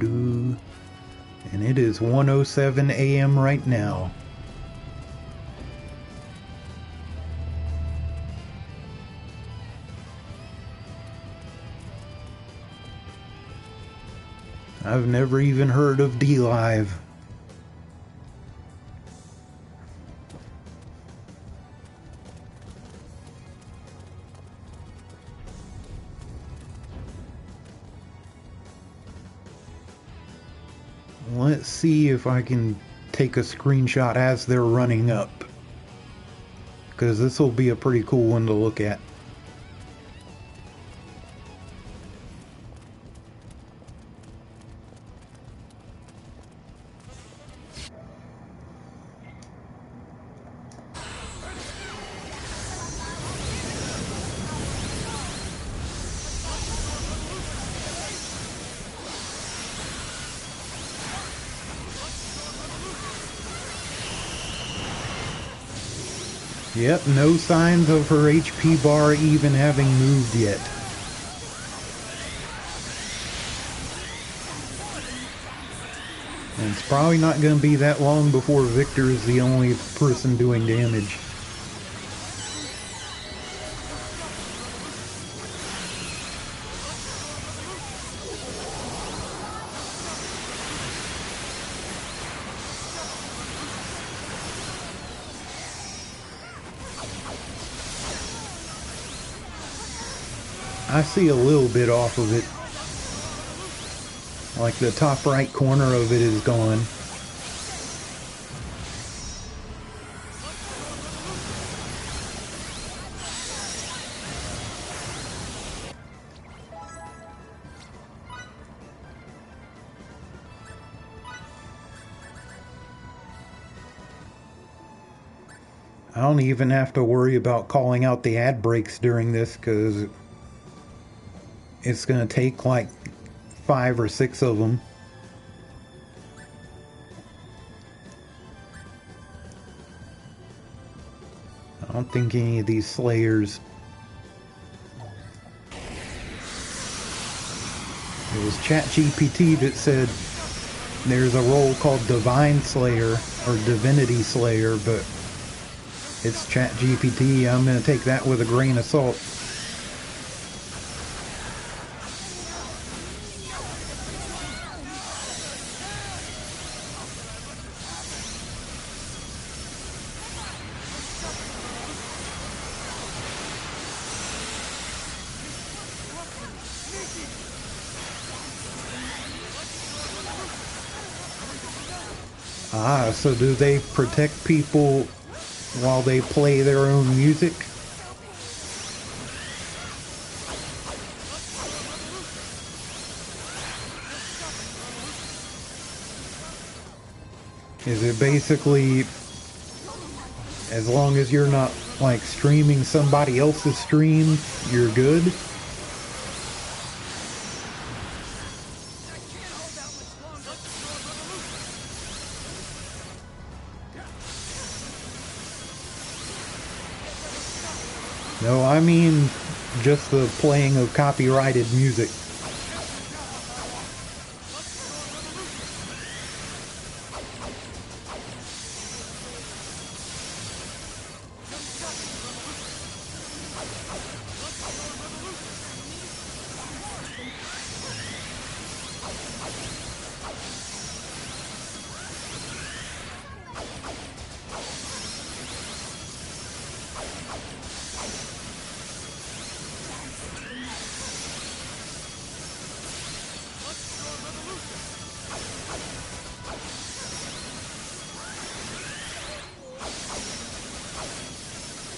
And it is 1:07 a.m. right now. I've never even heard of D-Live. Let's see if I can take a screenshot as they're running up, because this will be a pretty cool one to look at. Yep, no signs of her HP bar even having moved yet. And it's probably not going to be that long before Victor is the only person doing damage. I see a little bit off of it. Like the top right corner of it is gone. I don't even have to worry about calling out the ad breaks during this, because it's going to take like 5 or 6 of them. I don't think any of these slayers. It was ChatGPT that said there's a role called Divine Slayer or Divinity Slayer, but it's ChatGPT. I'm going to take that with a grain of salt. Ah, so do they protect people while they play their own music? Is it basically, as long as you're not like streaming somebody else's stream, you're good? No, I mean just the playing of copyrighted music.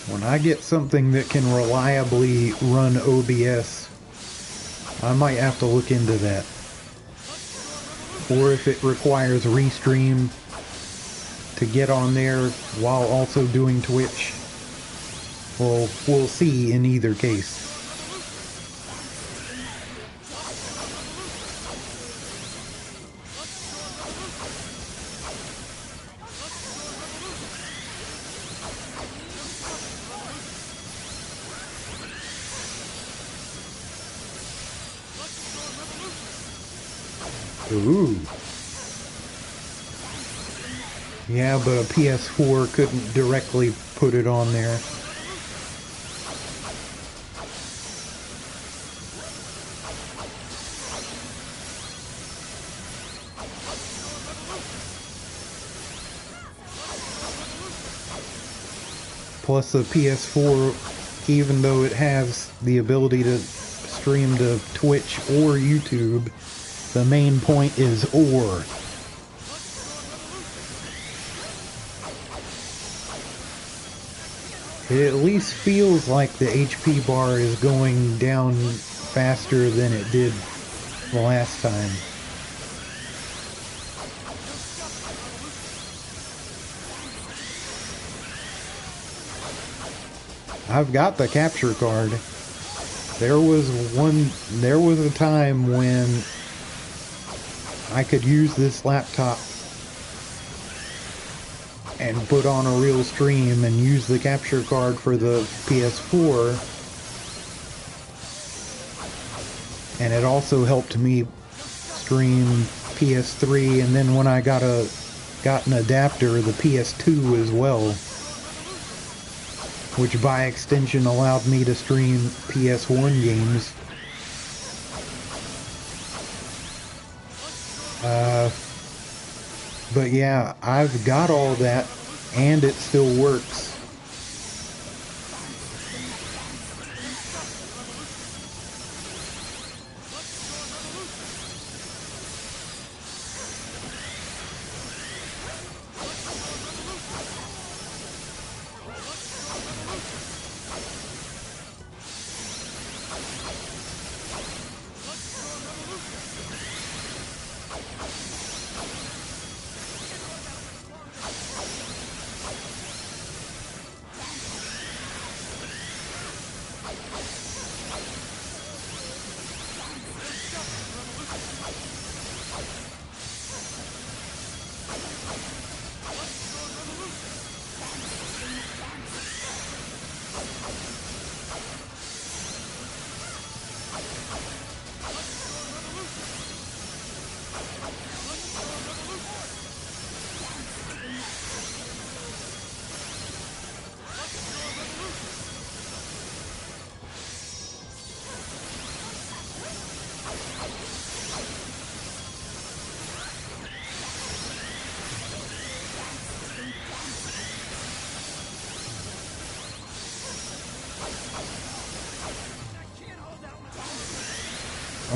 When I get something that can reliably run OBS, I might have to look into that. Or if it requires restream to get on there while also doing Twitch. Well, we'll see in either case. Ooh. Yeah, but a PS4 couldn't directly put it on there. Plus the PS4, even though it has the ability to stream to Twitch or YouTube, the main point is ore. It at least feels like the HP bar is going down faster than it did the last time. I've got the capture card. There was a time when I could use this laptop and put on a real stream and use the capture card for the PS4. And it also helped me stream PS3, and then when I got an adapter, the PS2 as well, which by extension allowed me to stream PS1 games. But yeah, I've got all that, and it still works.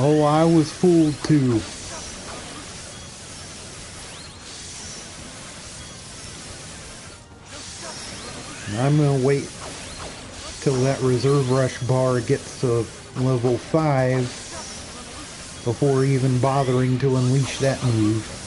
Oh, I was fooled too. I'm gonna wait till that reserve rush bar gets to level 5 before even bothering to unleash that move.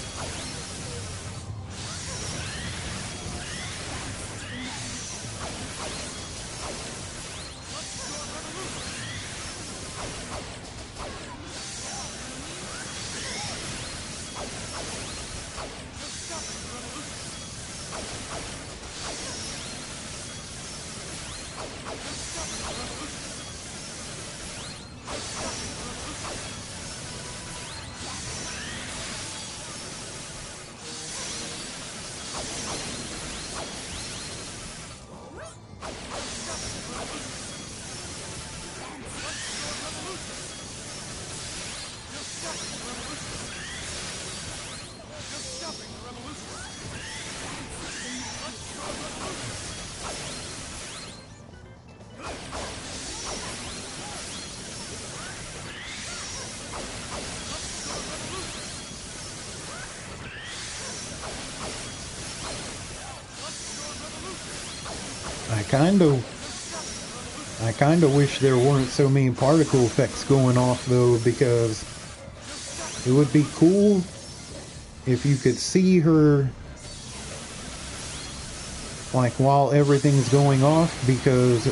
I kinda wish there weren't so many particle effects going off though, because it would be cool if you could see her like while everything's going off, because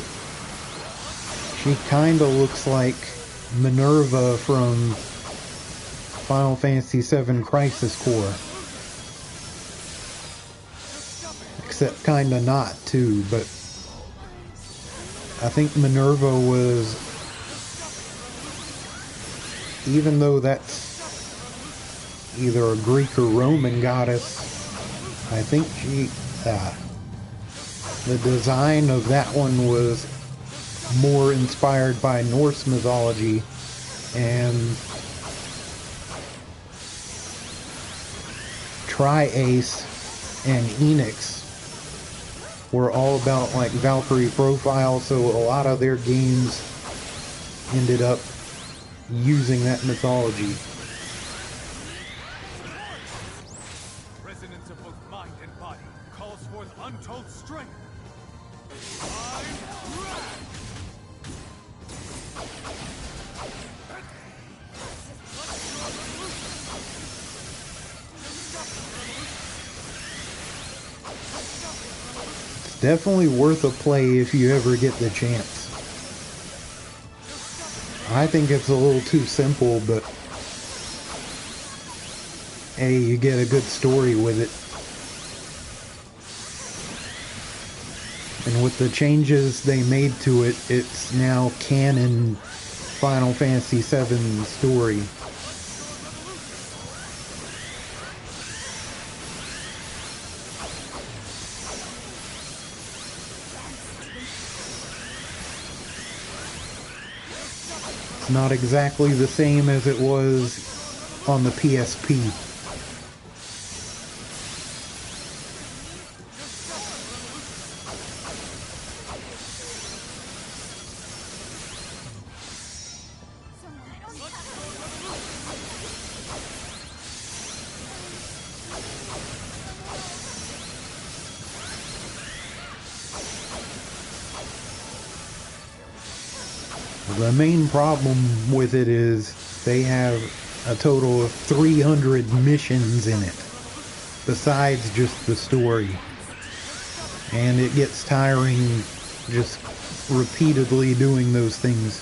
she kinda looks like Minerva from Final Fantasy VII Crisis Core. Except kinda not too, but I think Minerva was, even though that's either a Greek or Roman goddess. I think the design of that one was more inspired by Norse mythology, and Tri-Ace and Enix were all about like Valkyrie profile, so a lot of their games ended up using that mythology. Resonance of both mind and body calls forth untold strength. It's definitely worth a play if you ever get the chance. I think it's a little too simple, but hey, you get a good story with it. And with the changes they made to it, it's now canon Final Fantasy VII story. It's not exactly the same as it was on the PSP. The main problem with it is they have a total of 300 missions in it, besides just the story. And it gets tiring just repeatedly doing those things.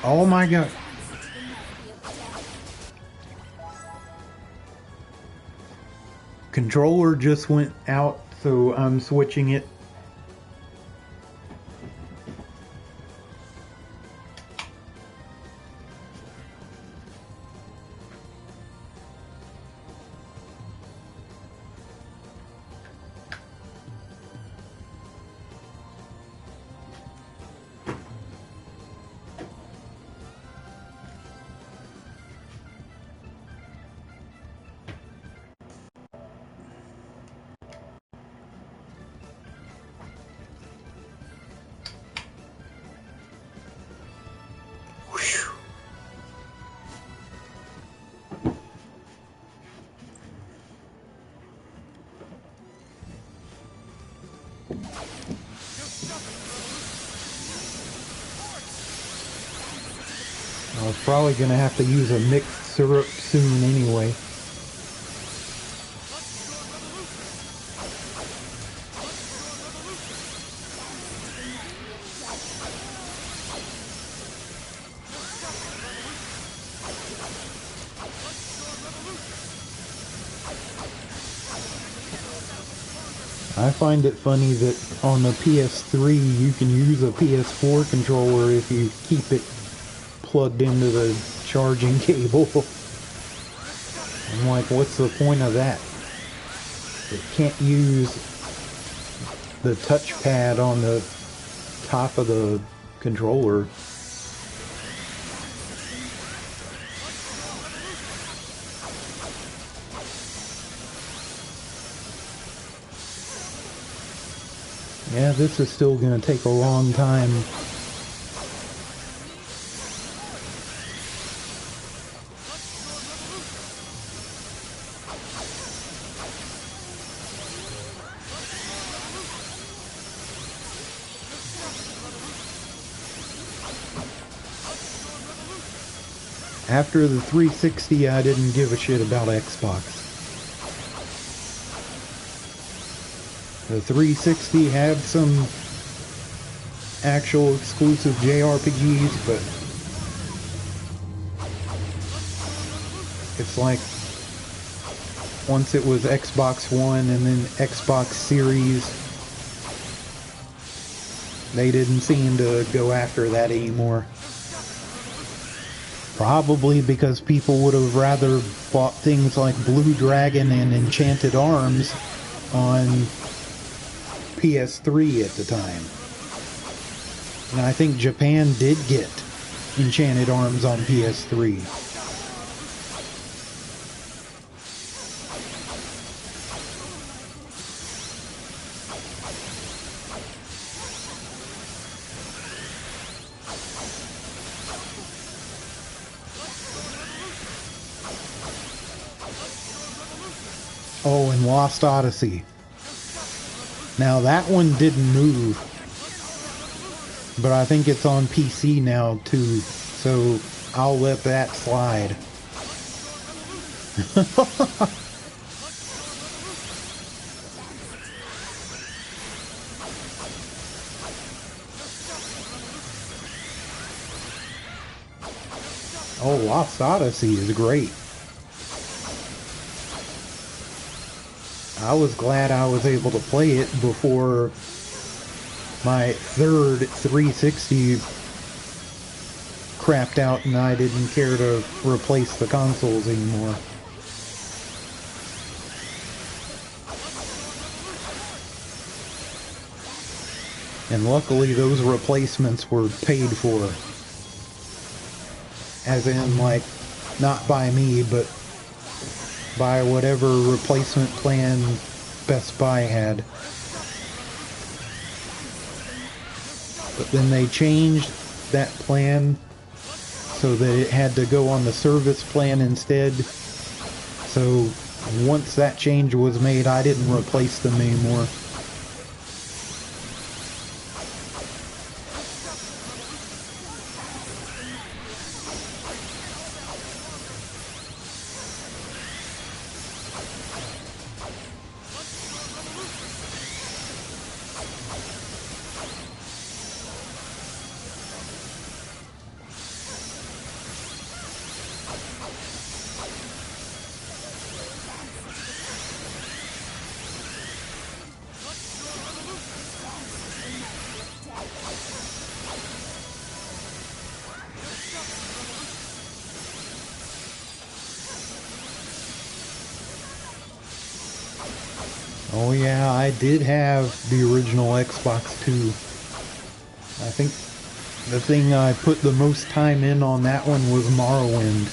Oh my god. Controller just went out, so I'm switching it. I was probably going to have to use a mixed syrup soon anyway. I find it funny that on the PS3 you can use a PS4 controller if you keep it plugged into the charging cable. I'm like, what's the point of that? It can't use the touchpad on the top of the controller. Yeah, this is still going to take a long time. After the 360, I didn't give a shit about Xbox. The 360 had some actual exclusive JRPGs, but it's like once it was Xbox One and then Xbox Series, they didn't seem to go after that anymore. Probably because people would have rather bought things like Blue Dragon and Enchanted Arms on PS3 at the time. And I think Japan did get Enchanted Arms on PS3. Oh, and Lost Odyssey. Now that one didn't move, but I think it's on PC now too, so I'll let that slide. Oh, Lost Odyssey is great. I was glad I was able to play it before my third 360 crapped out and I didn't care to replace the consoles anymore. And luckily those replacements were paid for. As in, like, not by me, but by whatever replacement plan Best Buy had. But then they changed that plan so that it had to go on the service plan instead. So once that change was made, I didn't replace them anymore. Oh yeah, I did have the original Xbox 2. I think the thing I put the most time in on that one was Morrowind.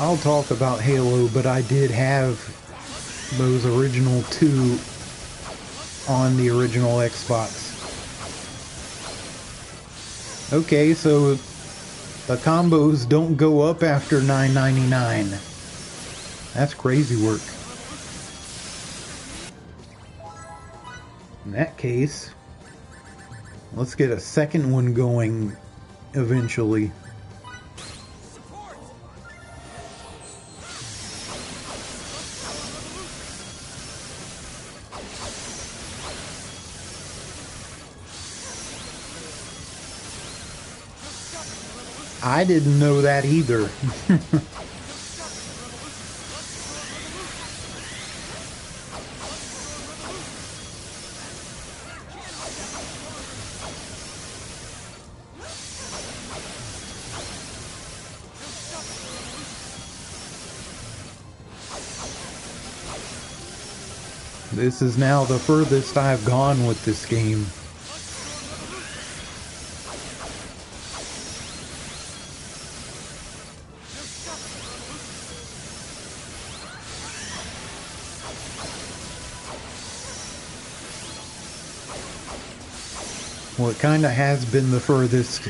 I'll talk about Halo, but I did have those original two on the original Xbox. Okay, so the combos don't go up after $9.99. That's crazy work. In that case, let's get a second one going eventually. I didn't know that either. This is now the furthest I've gone with this game. Well, it kind of has been the furthest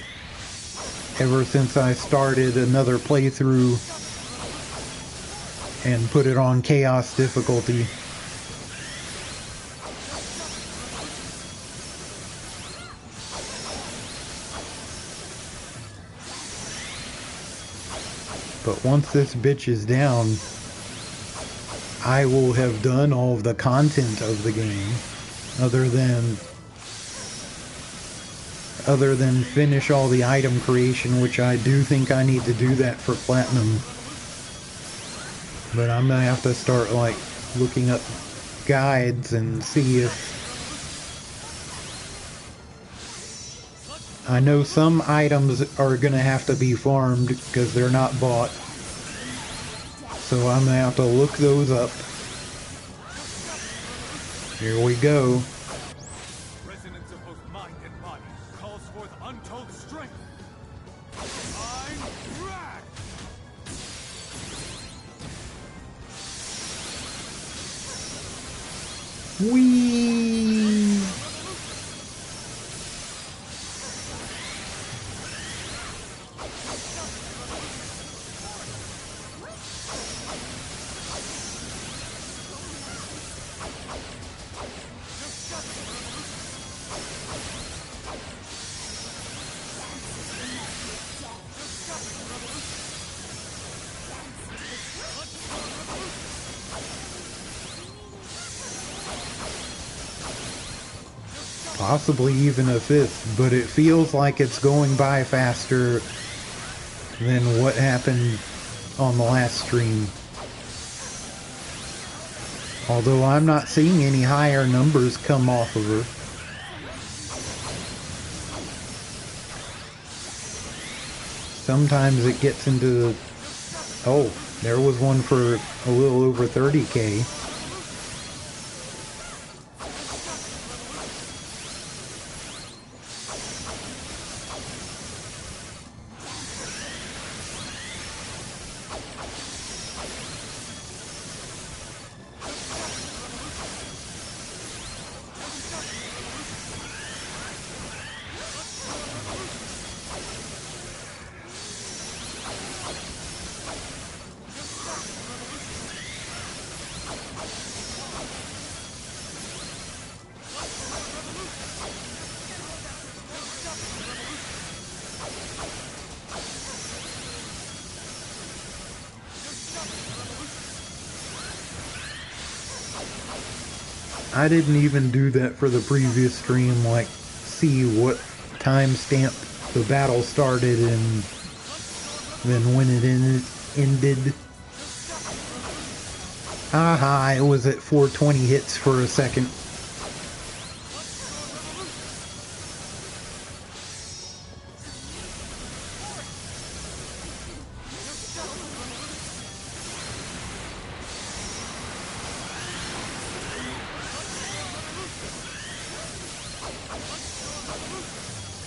ever since I started another playthrough and put it on chaos difficulty. But once this bitch is down, I will have done all of the content of the game, other than finish all the item creation, which I do think I need to do that for platinum. But I'm gonna have to start like looking up guides and see if I know some items are gonna have to be farmed because they're not bought. So I'm gonna have to look those up. Here we go. Resonance of both mind and body calls forth untold strength. Divine Drak! Whee! Possibly even a fifth, but it feels like it's going by faster than what happened on the last stream. Although I'm not seeing any higher numbers come off of her. Sometimes it gets into... Oh, there was one for a little over 30k. I didn't even do that for the previous stream, like see what timestamp the battle started and then when it ended. Aha, it was at 420 hits for a second.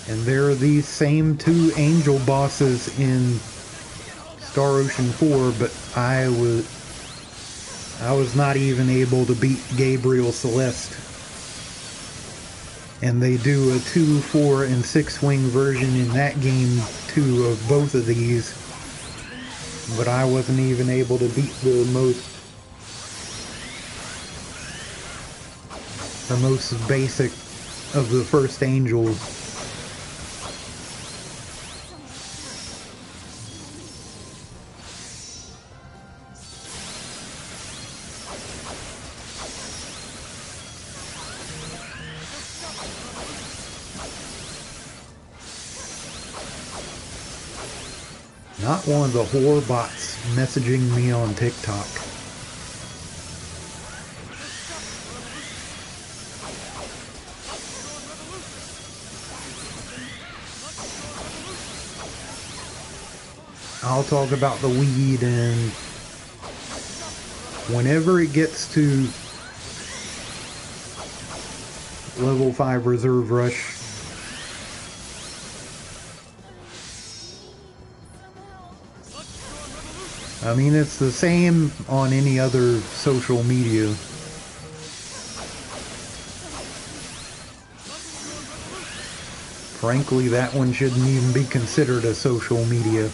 And there are these same two angel bosses in Star Ocean 4, but I was not even able to beat Gabriel Celeste. And they do a 2, 4, and 6 wing version in that game too of both of these. But I wasn't even able to beat the most basic of the first angel. Not one of the whore bots messaging me on TikTok. I'll talk about the weed, and whenever it gets to level 5 reserve rush, I mean, it's the same on any other social media. frankly, that one shouldn't even be considered a social media.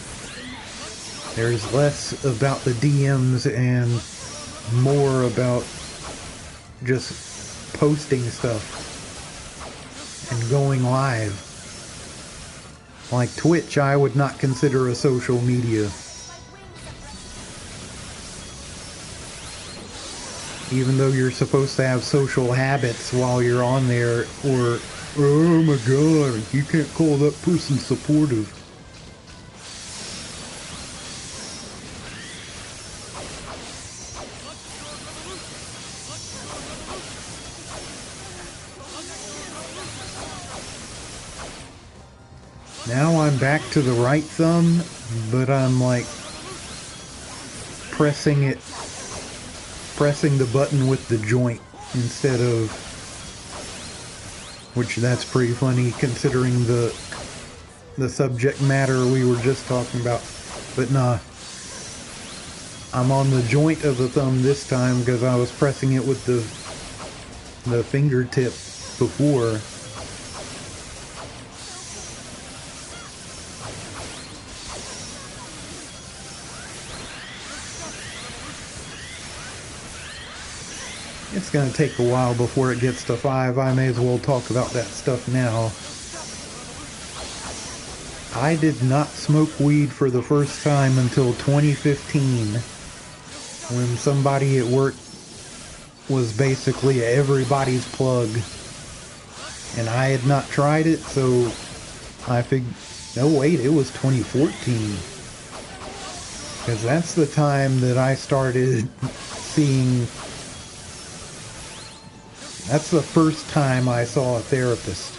There's less about the DMs and more about just posting stuff and going live. Like Twitch, I would not consider a social media. Even though you're supposed to have social habits while you're on there, or, oh my god, you can't call that person supportive. Now I'm back to the right thumb, but I'm like pressing the button with the joint instead of, which that's pretty funny considering the subject matter we were just talking about. But nah, I'm on the joint of the thumb this time because I was pressing it with the fingertip before. It's going to take a while before it gets to 5. I may as well talk about that stuff now. I did not smoke weed for the first time until 2015, when somebody at work was basically everybody's plug. And I had not tried it, so I figured, no wait, it was 2014. Because that's the time that I started seeing... That's the first time I saw a therapist.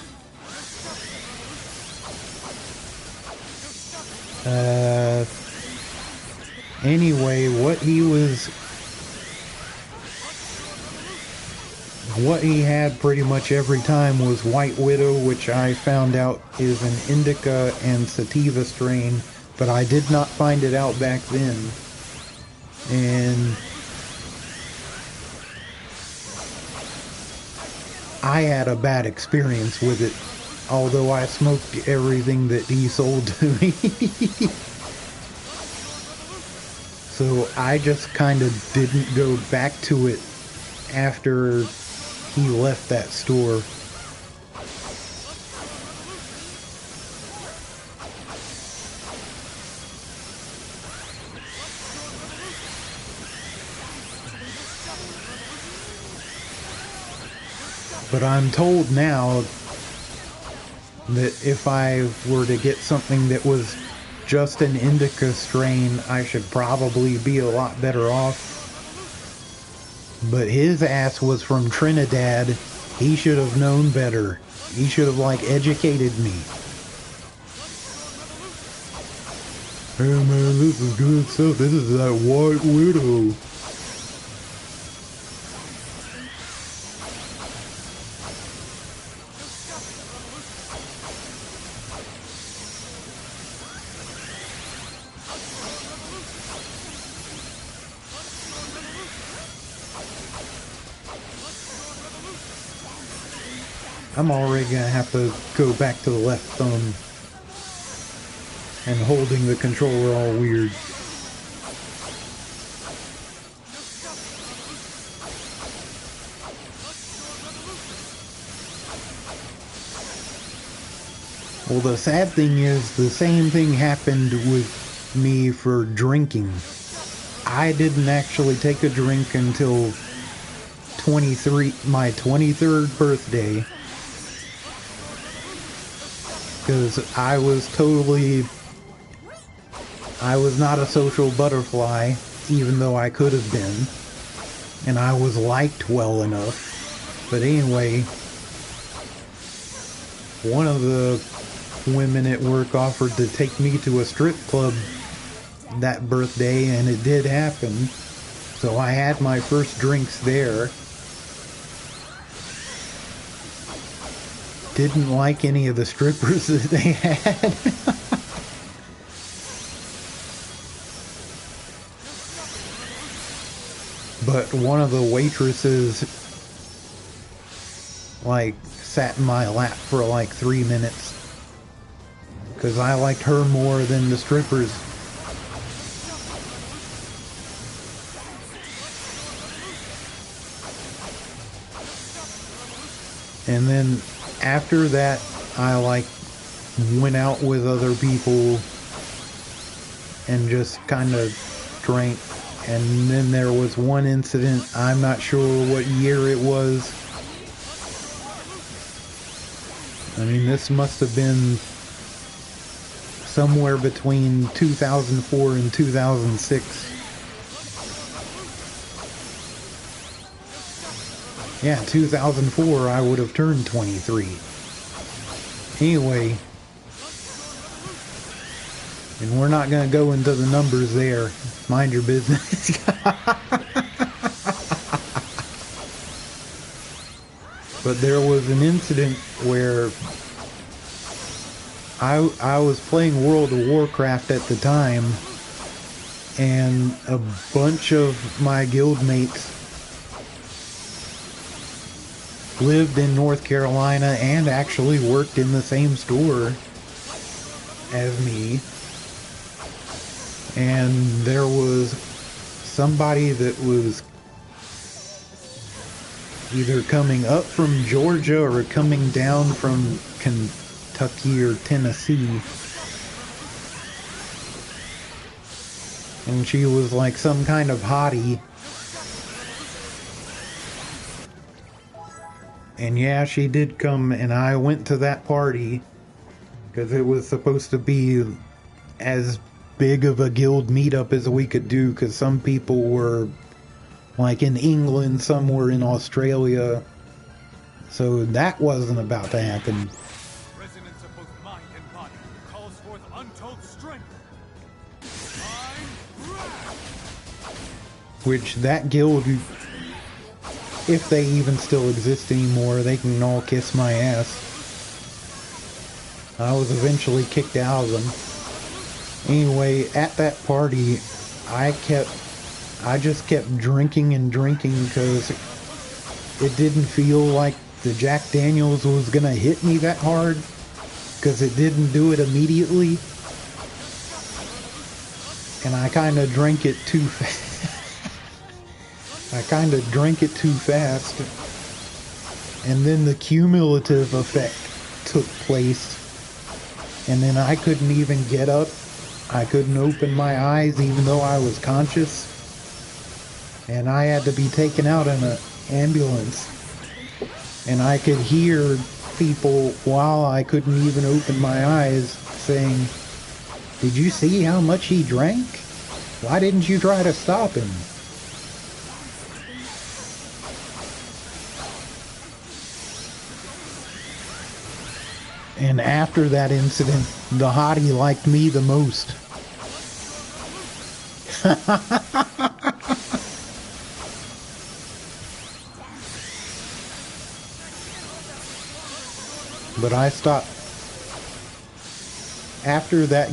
Anyway, what he had pretty much every time was White Widow, which I found out is an indica and sativa strain, but I did not find it out back then. And I had a bad experience with it, although I smoked everything that he sold to me. So I just kind of didn't go back to it after he left that store. But I'm told now that if I were to get something that was just an indica strain, I should probably be a lot better off. But his ass was from Trinidad. He should have known better. He should have, like, educated me. Hey man, this is good stuff. This is that White Widow. I'm already gonna have to go back to the left thumb, and holding the controller all weird. Well, the sad thing is, the same thing happened with me for drinking. I didn't actually take a drink until my 23rd birthday. Because I was not a social butterfly, even though I could have been, and I was liked well enough. But anyway, one of the women at work offered to take me to a strip club that birthday, and it did happen. So I had my first drinks there. Didn't like any of the strippers that they had. But one of the waitresses, like, sat in my lap for like 3 minutes. because I liked her more than the strippers. And then after that, I like went out with other people and just kind of drank. And then there was one incident, I'm not sure what year it was. I mean, this must have been somewhere between 2004 and 2006. Yeah, 2004, I would have turned 23. Anyway, and we're not going to go into the numbers there. Mind your business. But there was an incident where I was playing World of Warcraft at the time, and a bunch of my guildmates lived in North Carolina and actually worked in the same store as me. And there was somebody that was either coming up from Georgia or coming down from Kentucky or Tennessee. And she was like some kind of hottie. And yeah, she did come, and I went to that party because it was supposed to be as big of a guild meetup as we could do, because some people were like in England, some were in Australia, so that wasn't about to happen. Resonance of both mind and body calls forth untold strength. Which that guild, if they even still exist anymore, they can all kiss my ass. I was eventually kicked out of them. Anyway, at that party, I just kept drinking and drinking because it didn't feel like the Jack Daniels was gonna hit me that hard, because it didn't do it immediately. And I kind of drank it too fast. I kind of drank it too fast, and then the cumulative effect took place, and then I couldn't even get up. I couldn't open my eyes even though I was conscious, and I had to be taken out in an ambulance, and I could hear people while I couldn't even open my eyes saying, "Did you see how much he drank? Why didn't you try to stop him?" And after that incident, the hottie liked me the most. But I stopped. After that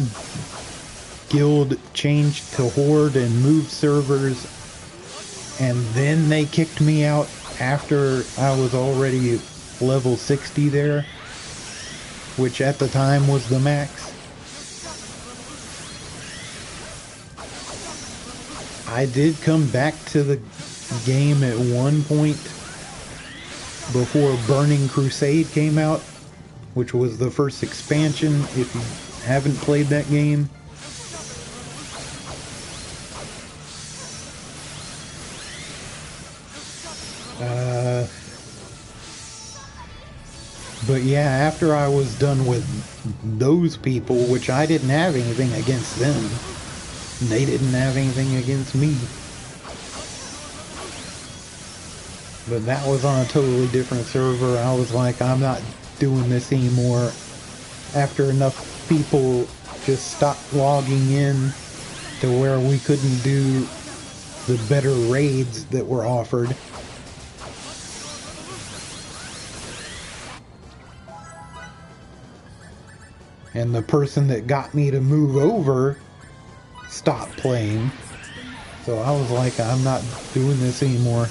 guild changed to Horde and moved servers, and then they kicked me out after I was already level 60 there, which at the time was the max. I did come back to the game at one point before Burning Crusade came out, which was the first expansion, if you haven't played that game. But yeah, after I was done with those people, which I didn't have anything against them, they didn't have anything against me. But that was on a totally different server. I was like, I'm not doing this anymore. After enough people just stopped logging in to where we couldn't do the better raids that were offered. And the person that got me to move over stopped playing. So I was like, I'm not doing this anymore.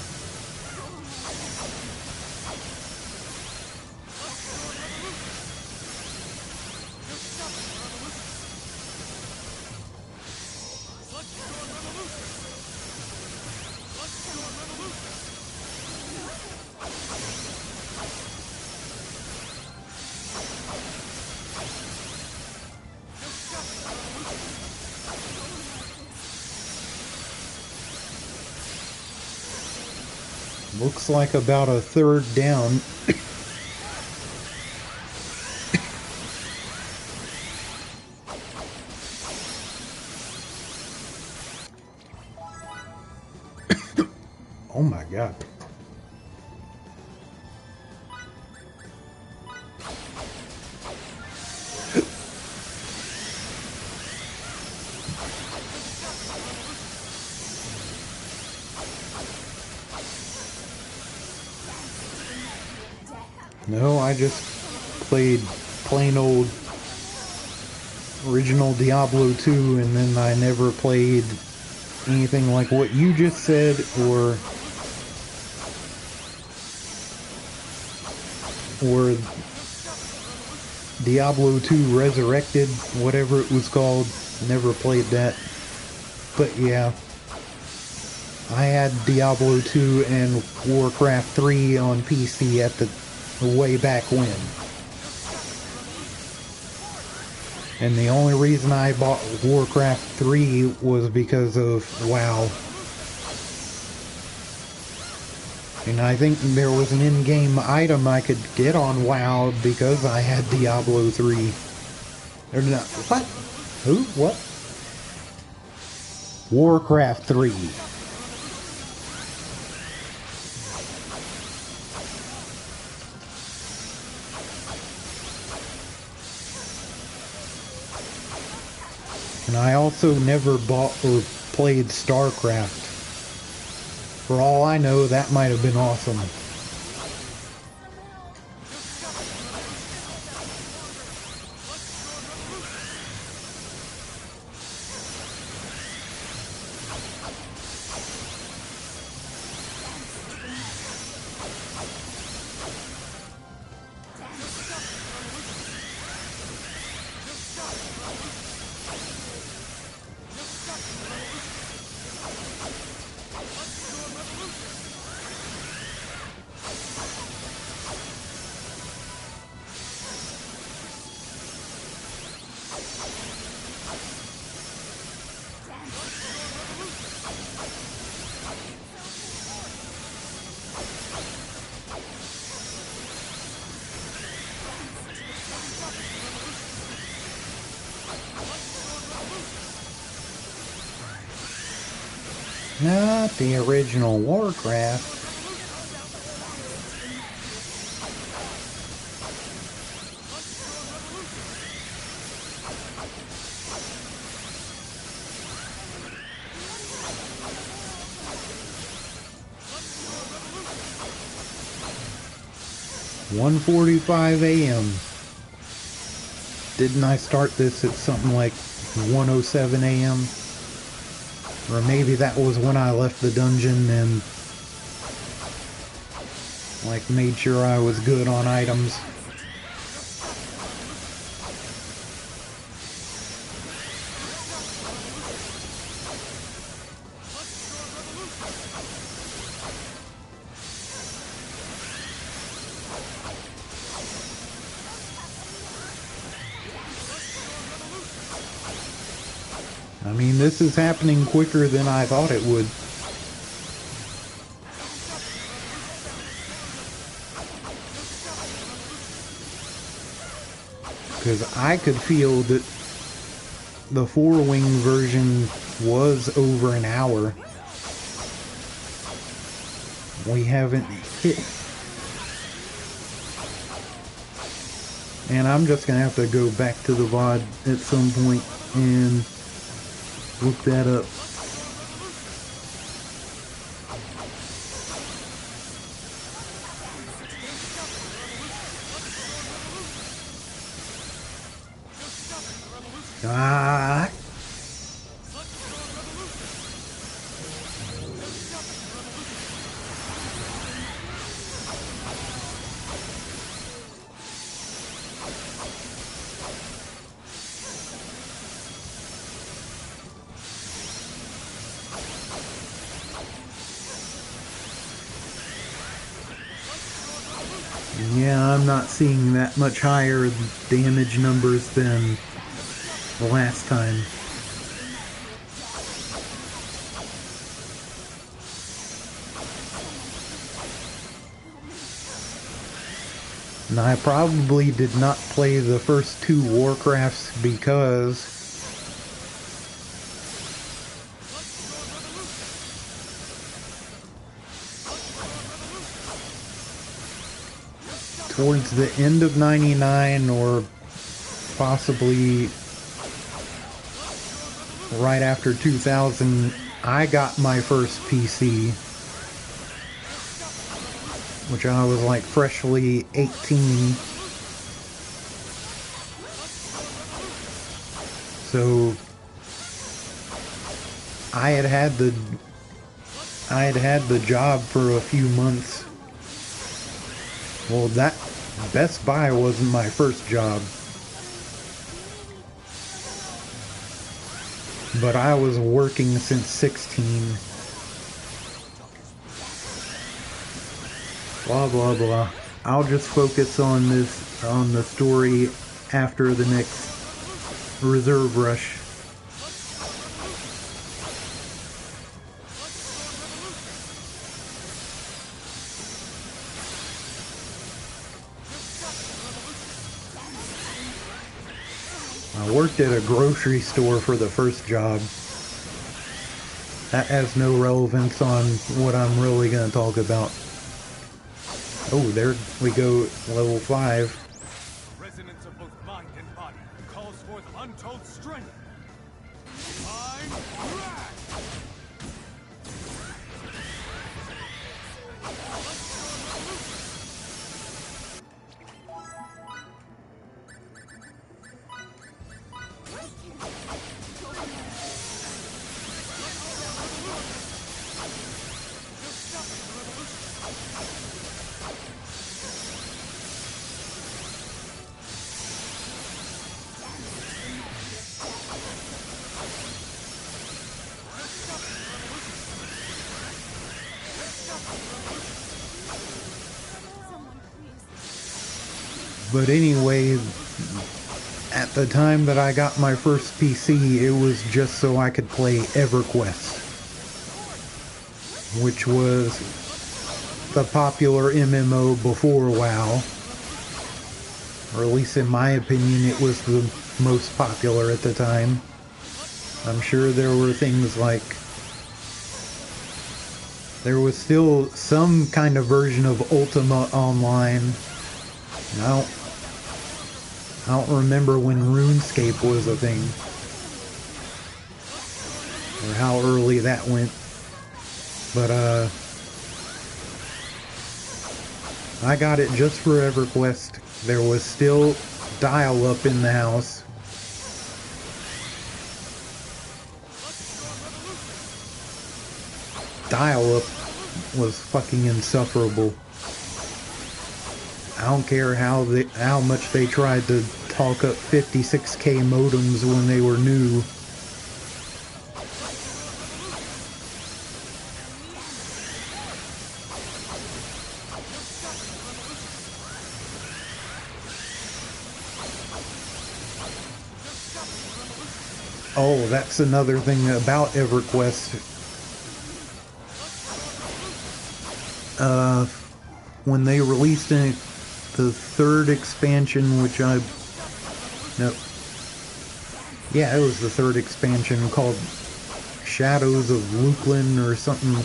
Looks like about a third down. Oh my god. No, I just played plain old original Diablo 2, and then I never played anything like what you just said, or Diablo 2 Resurrected, whatever it was called. Never played that. But yeah, I had Diablo 2 and Warcraft 3 on PC at the way back when. And the only reason I bought Warcraft 3 was because of WoW. And I think there was an in-game item I could get on WoW because I had Diablo 3. Or not, what? Who? What? Warcraft 3. And I also never bought or played StarCraft. For all I know, that might have been awesome. Not the original Warcraft. "1:45 a.m. Didn't I start this at something like 1:07 a.m.? Or maybe that was when I left the dungeon and like made sure I was good on items. I mean, this is happening quicker than I thought it would. Because I could feel that the 4-wing version was over an hour. We haven't hit. And I'm just going to have to go back to the VOD at some point and look that up. Ah. Yeah, I'm not seeing that much higher damage numbers than the last time. And I probably did not play the first two Warcrafts because towards the end of 99 or possibly right after 2000, I got my first PC, which I was like freshly 18. So I had had the job for a few months. Well, that Best Buy wasn't my first job, but I was working since 16. Blah blah blah. I'll just focus on the story after the next reserve rush. I worked at a grocery store for the first job. That has no relevance on what I'm really going to talk about. Oh, there we go, level 5. Resonance of both mind and body calls forth untold strength. Mind Drak! But anyway, at the time that I got my first PC, it was just so I could play EverQuest, which was the popular MMO before WoW. Or at least in my opinion, it was the most popular at the time. I'm sure there were things like... there was still some kind of version of Ultima Online. And I don't remember when RuneScape was a thing, or how early that went. But I got it just for EverQuest. There was still dial-up in the house. Dial-up was fucking insufferable. I don't care how much they tried to talk up 56K modems when they were new. Oh, that's another thing about EverQuest. When they released the third expansion, which it was the third expansion called Shadows of Luklin or something.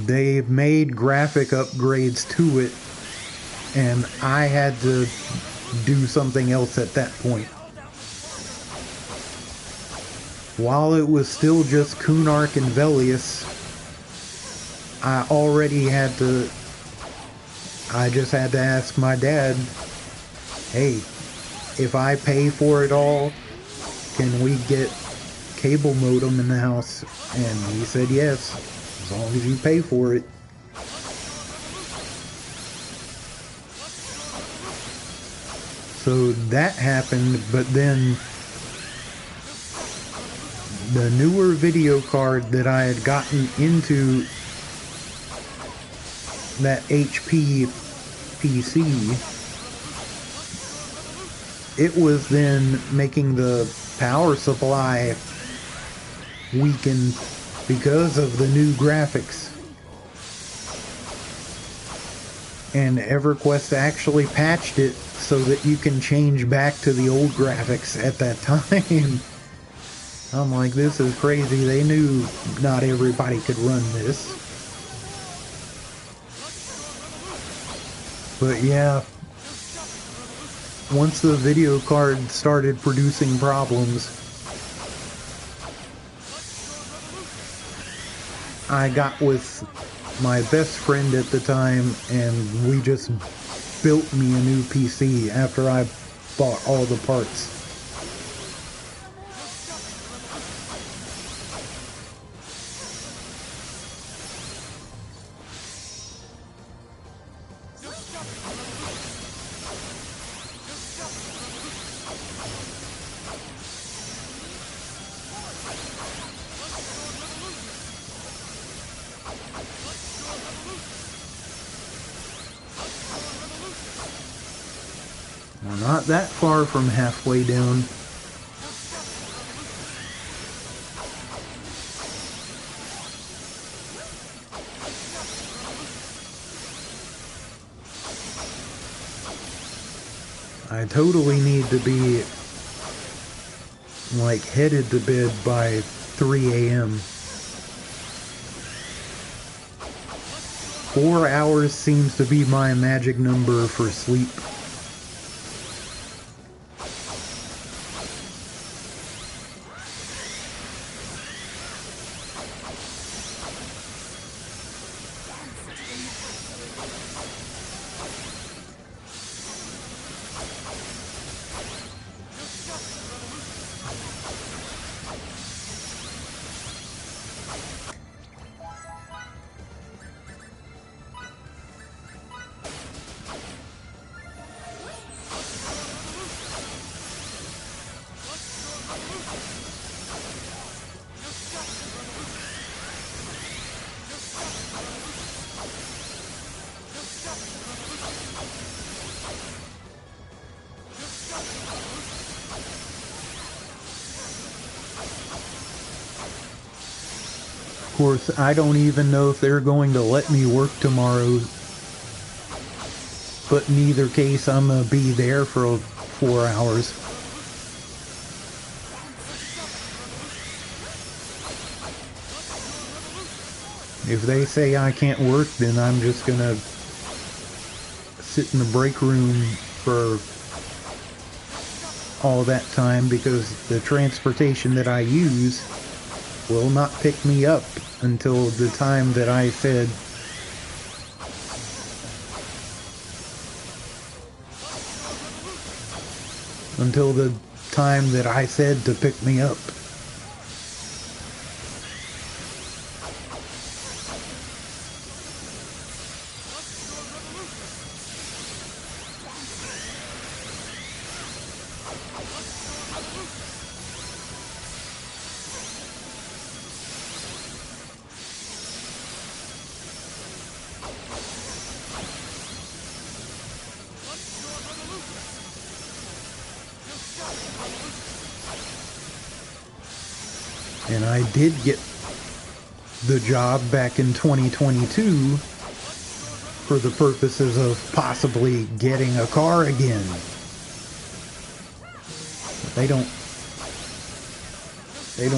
They made graphic upgrades to it, and I had to do something else at that point. While it was still just Kunark and Velius, I just had to ask my dad, hey, if I pay for it all, can we get cable modem in the house? And he said yes, as long as you pay for it. So that happened, but then the newer video card that I had gotten into that HP PC, it was then making the power supply weaken because of the new graphics. And EverQuest actually patched it so that you can change back to the old graphics at that time. I'm like, this is crazy. They knew not everybody could run this. But yeah, once the video card started producing problems, I got with my best friend at the time and we just built me a new PC after I bought all the parts. We're not that far from halfway down. I totally need to be like headed to bed by 3 a.m. 4 hours seems to be my magic number for sleep. Of course, I don't even know if they're going to let me work tomorrow. But in either case, I'm going to be there for 4 hours. If they say I can't work, then I'm just going to sit in the break room for all that time, because the transportation that I use will not pick me up until the time that I said. Until the time that I said to pick me up. And I did get the job back in 2022 for the purposes of possibly getting a car again. They don't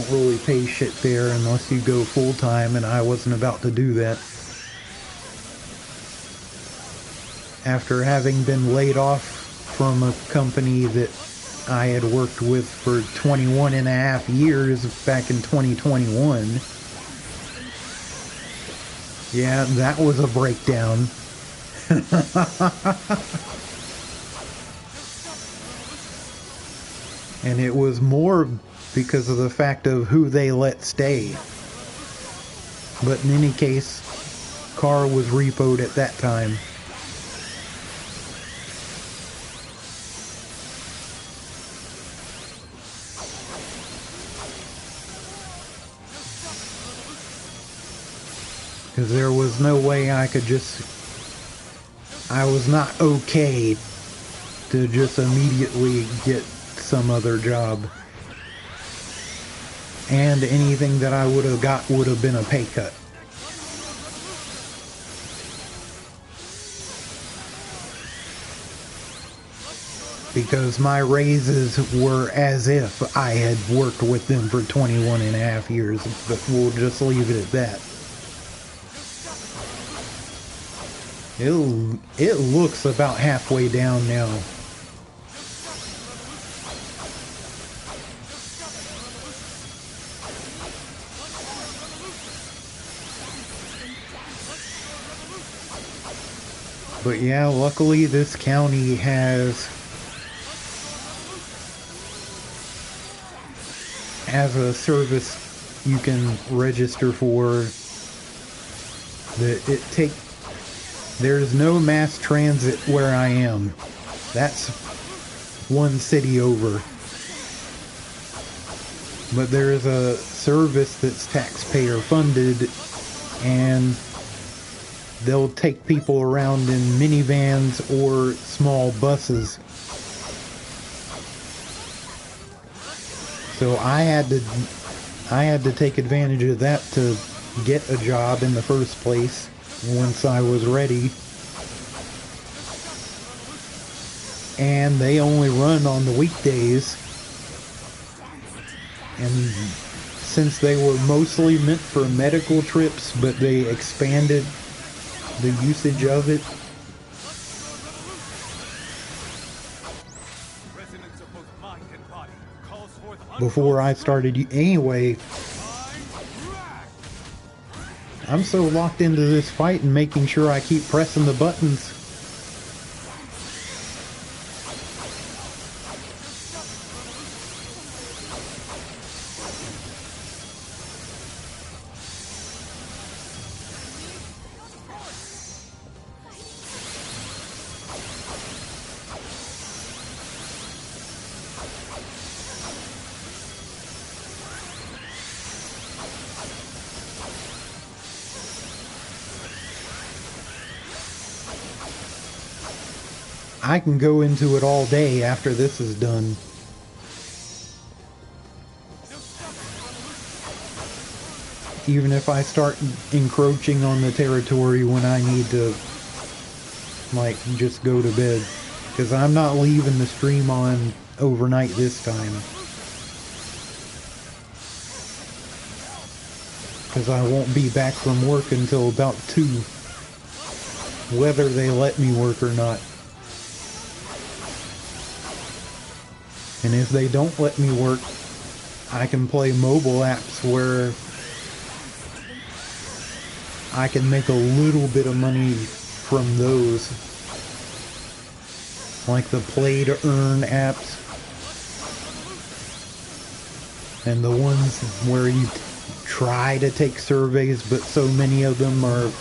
really pay shit there unless you go full time, and I wasn't about to do that. After having been laid off from a company that I had worked with for 21 and a half years back in 2021. Yeah, that was a breakdown. And it was more because of the fact of who they let stay. But in any case, car was repoed at that time. Because there was no way I could just... I was not okay to just immediately get some other job. And anything that I would have got would have been a pay cut. because my raises were as if I had worked with them for 21 and a half years, but we'll just leave it at that. It looks about halfway down now. But yeah, luckily this county has a service you can register for that there's no mass transit where I am. That's one city over. But there is a service that's taxpayer funded, and they'll take people around in minivans or small buses. So I had to take advantage of that to get a job in the first place once I was ready. And they only run on the weekdays. And since they were mostly meant for medical trips, but they expanded the usage of it. Before I started, anyway, I'm so locked into this fight and making sure I keep pressing the buttons. I can go into it all day after this is done. Even if I start encroaching on the territory when I need to, like, just go to bed. Because I'm not leaving the stream on overnight this time. Because I won't be back from work until about 2. Whether they let me work or not. And if they don't let me work, I can play mobile apps where I can make a little bit of money from those. Like the play to earn apps. And the ones where you try to take surveys, but so many of them are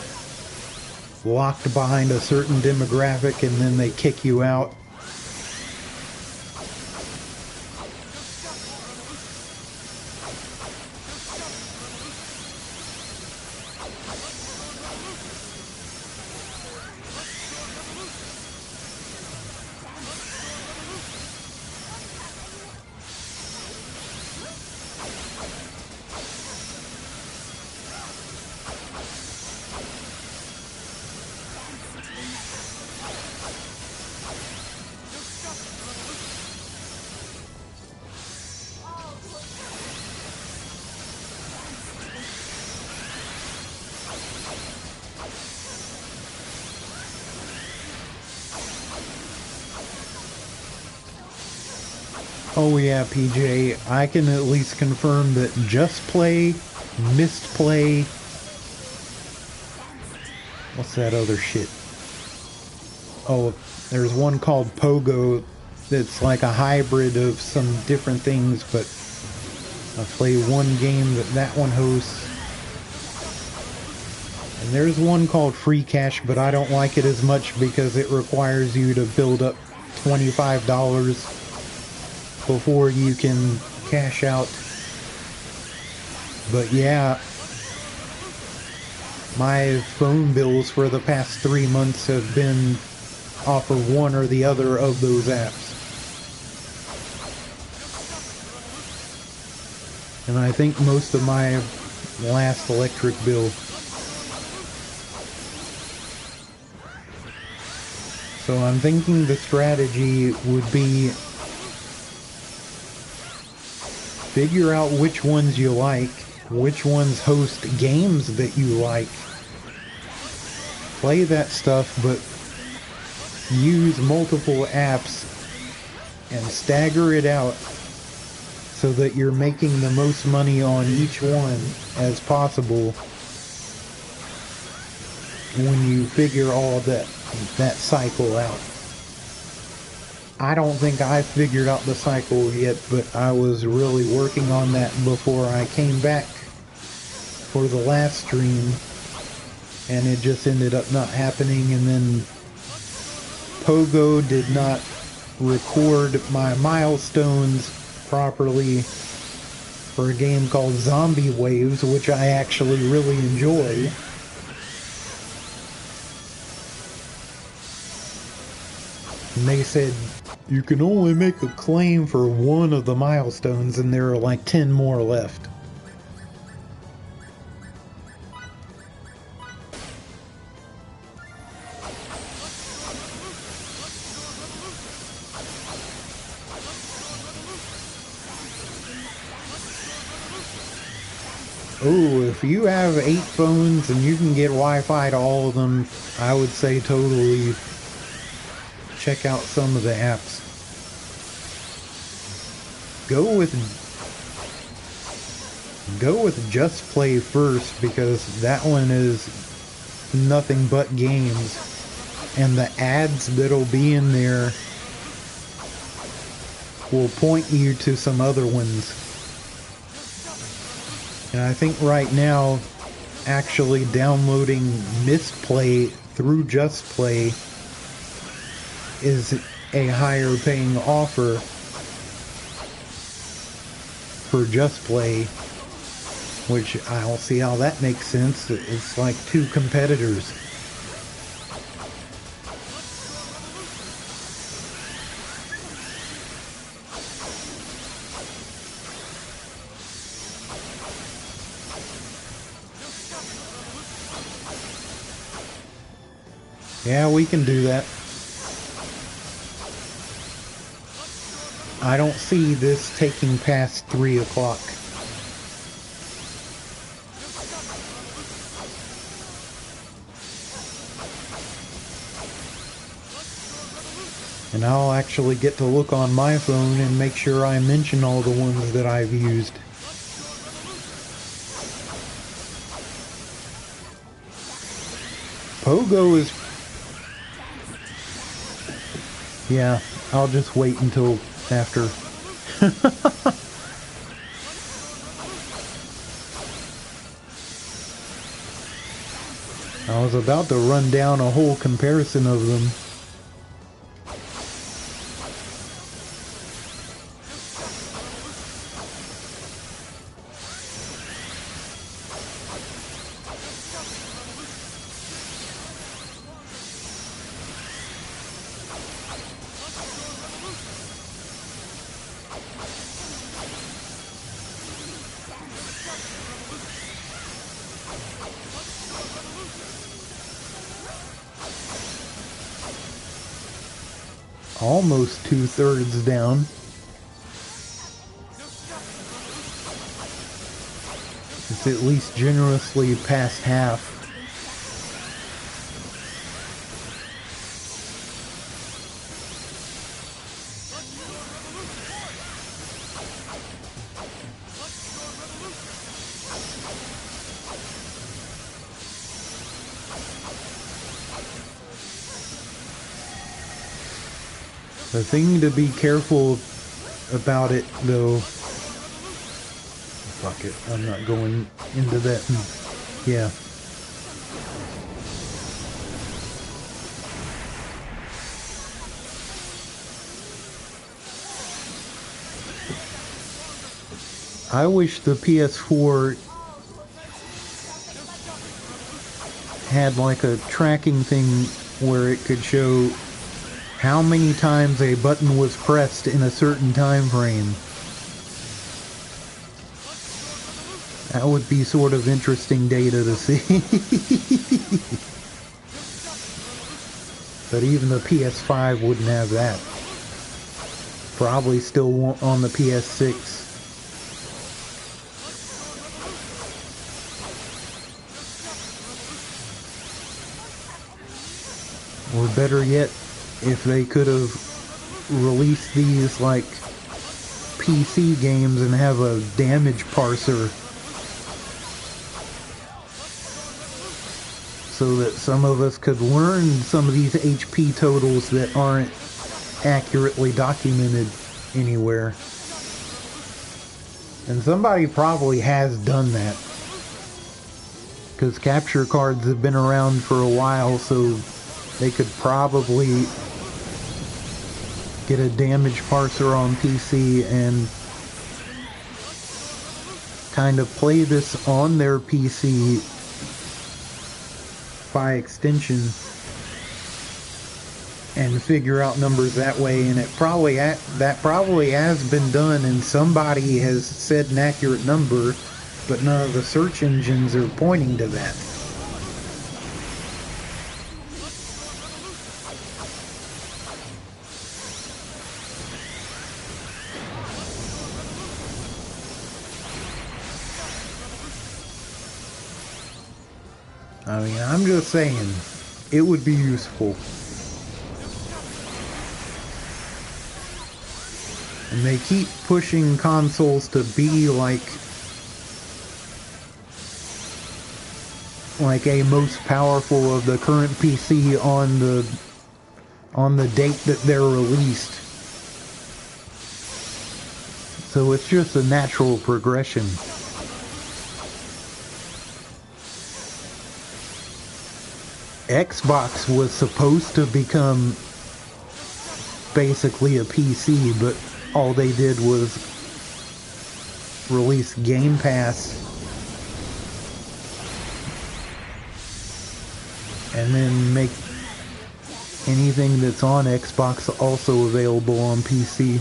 locked behind a certain demographic and then they kick you out. Oh yeah, PJ, I can at least confirm that Just Play, Misplay, what's that other shit? Oh, there's one called Pogo that's like a hybrid of some different things, but I play one game that one hosts. And there's one called Free Cash, but I don't like it as much because it requires you to build up $25 before you can cash out. But yeah, my phone bills for the past 3 months have been off of one or the other of those apps. And I think most of my last electric bill. So I'm thinking the strategy would be figure out which ones you like, which ones host games that you like. Play that stuff, but use multiple apps and stagger it out so that you're making the most money on each one as possible when you figure all that cycle out. I don't think I figured out the cycle yet, but I was really working on that before I came back for the last stream, and it just ended up not happening. And then Pogo did not record my milestones properly for a game called Zombie Waves, which I actually really enjoy. And they said you can only make a claim for one of the milestones, and there are like 10 more left. Oh, if you have 8 phones and you can get Wi-Fi to all of them, I would say totally check out some of the apps. Go with Just Play first, because that one is nothing but games, and the ads that'll be in there will point you to some other ones. And I think right now, actually downloading Misplay through Just Play is a higher paying offer for Just Play, which I don't see how that makes sense. It's like 2 competitors. Yeah, we can do that. I don't see this taking past 3 o'clock. And I'll actually get to look on my phone and make sure I mention all the ones that I've used. Pogo is... Yeah, I'll just wait until after. I was about to run down a whole comparison of them. Almost 2/3 down. It's at least generously past half. The thing to be careful about it, though... Fuck it, I'm not going into that. Yeah. I wish the PS4 had like a tracking thing where it could show how many times a button was pressed in a certain time frame. That would be sort of interesting data to see. But even the PS5 wouldn't have that. Probably still won't on the PS6. Or better yet, if they could have released these like PC games and have a damage parser so that some of us could learn some of these HP totals that aren't accurately documented anywhere. And somebody probably has done that, because capture cards have been around for a while, so they could probably get a damage parser on PC and kind of play this on their PC by extension and figure out numbers that way. And that probably has been done, and somebody has said an accurate number, but none of the search engines are pointing to that. I mean, I'm just saying, it would be useful. And they keep pushing consoles to be like a most powerful of the current PC on the date that they're released. So it's just a natural progression. Xbox was supposed to become basically a PC, but all they did was release Game Pass and then make anything that's on Xbox also available on PC.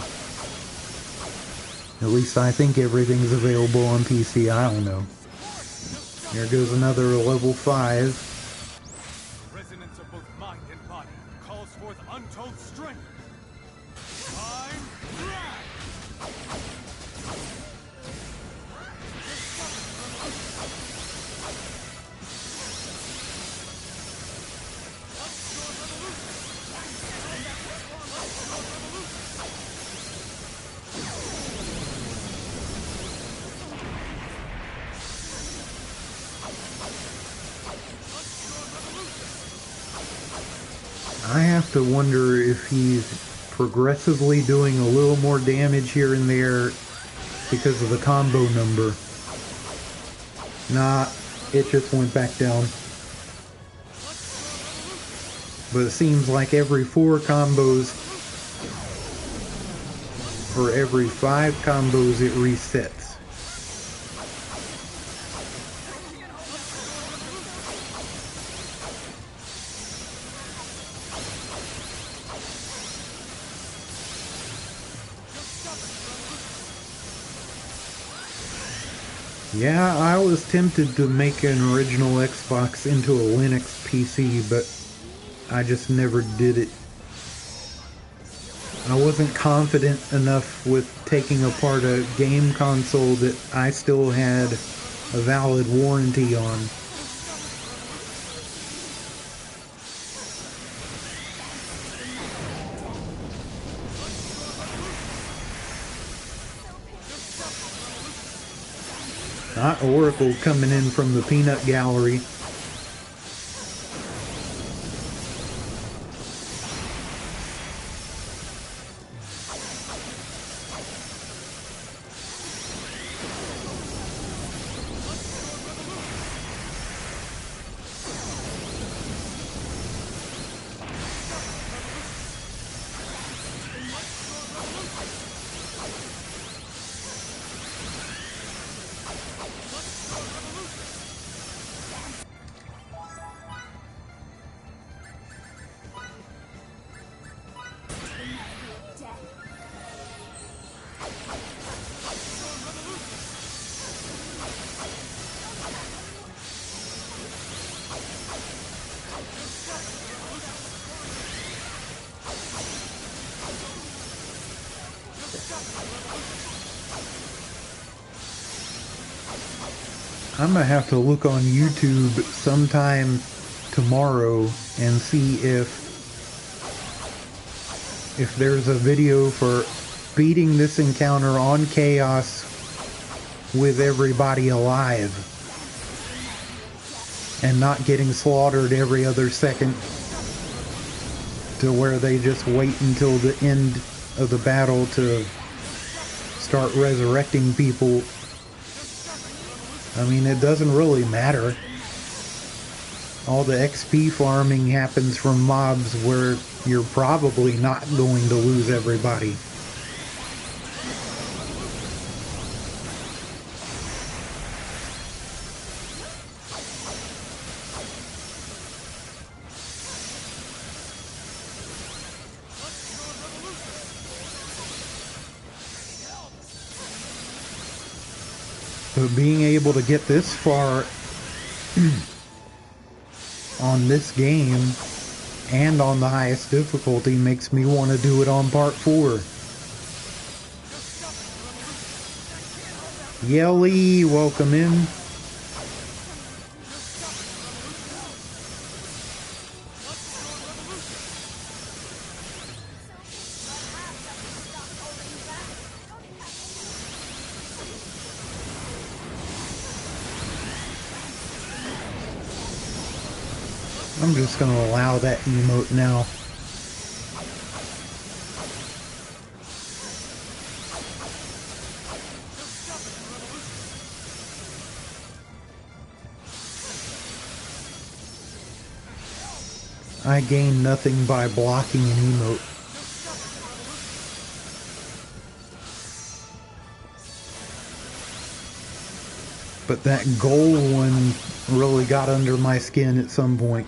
At least I think everything's available on PC. I don't know. There goes another level 5. Untold strength. I have to wonder if he's progressively doing a little more damage here and there because of the combo number. Nah, it just went back down. But it seems like every 4 combos, or every 5 combos, it resets. Yeah, I was tempted to make an original Xbox into a Linux PC, but I just never did it. I wasn't confident enough with taking apart a game console that I still had a valid warranty on. Not Oracle coming in from the peanut gallery. I'm gonna have to look on YouTube sometime tomorrow and see if there's a video for beating this encounter on Chaos with everybody alive and not getting slaughtered every other second, to where they just wait until the end of the battle to start resurrecting people. I mean, it doesn't really matter. All the XP farming happens from mobs where you're probably not going to lose everybody. But being able to get this far on this game and on the highest difficulty makes me want to do it on part 4. Yelly, welcome in. I'm just going to allow that emote now. I gain nothing by blocking an emote. But that goal one really got under my skin at some point.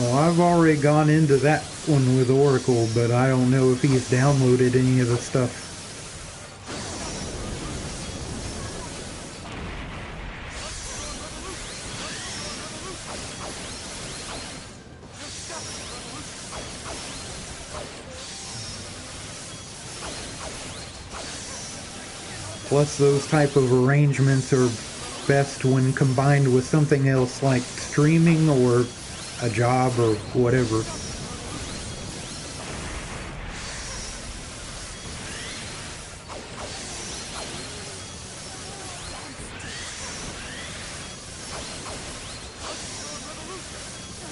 Oh, I've already gone into that one with Oracle, but I don't know if he's downloaded any of the stuff. Plus, those type of arrangements are best when combined with something else like streaming or a job or whatever.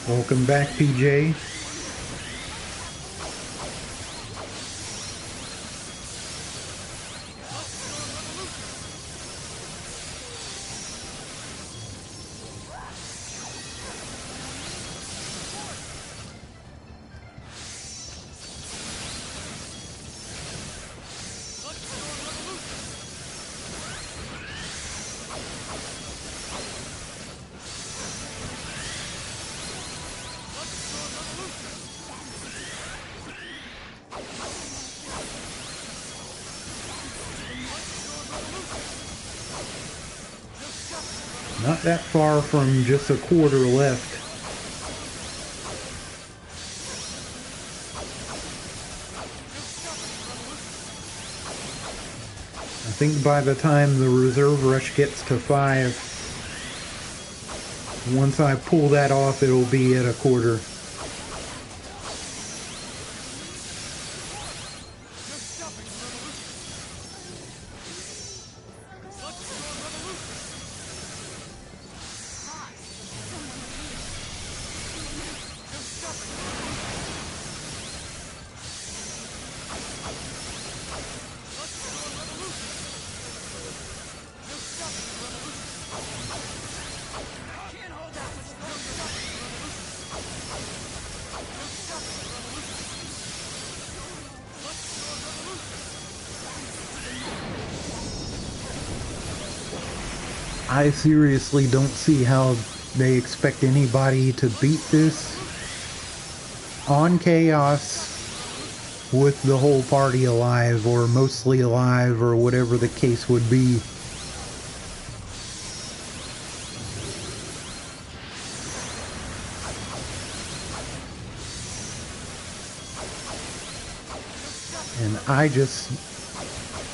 Welcome back, PJ. Not that far from just a quarter left. I think by the time the reserve rush gets to 5, once I pull that off, it'll be at a quarter. I seriously don't see how they expect anybody to beat this on Chaos with the whole party alive, or mostly alive, or whatever the case would be. And I just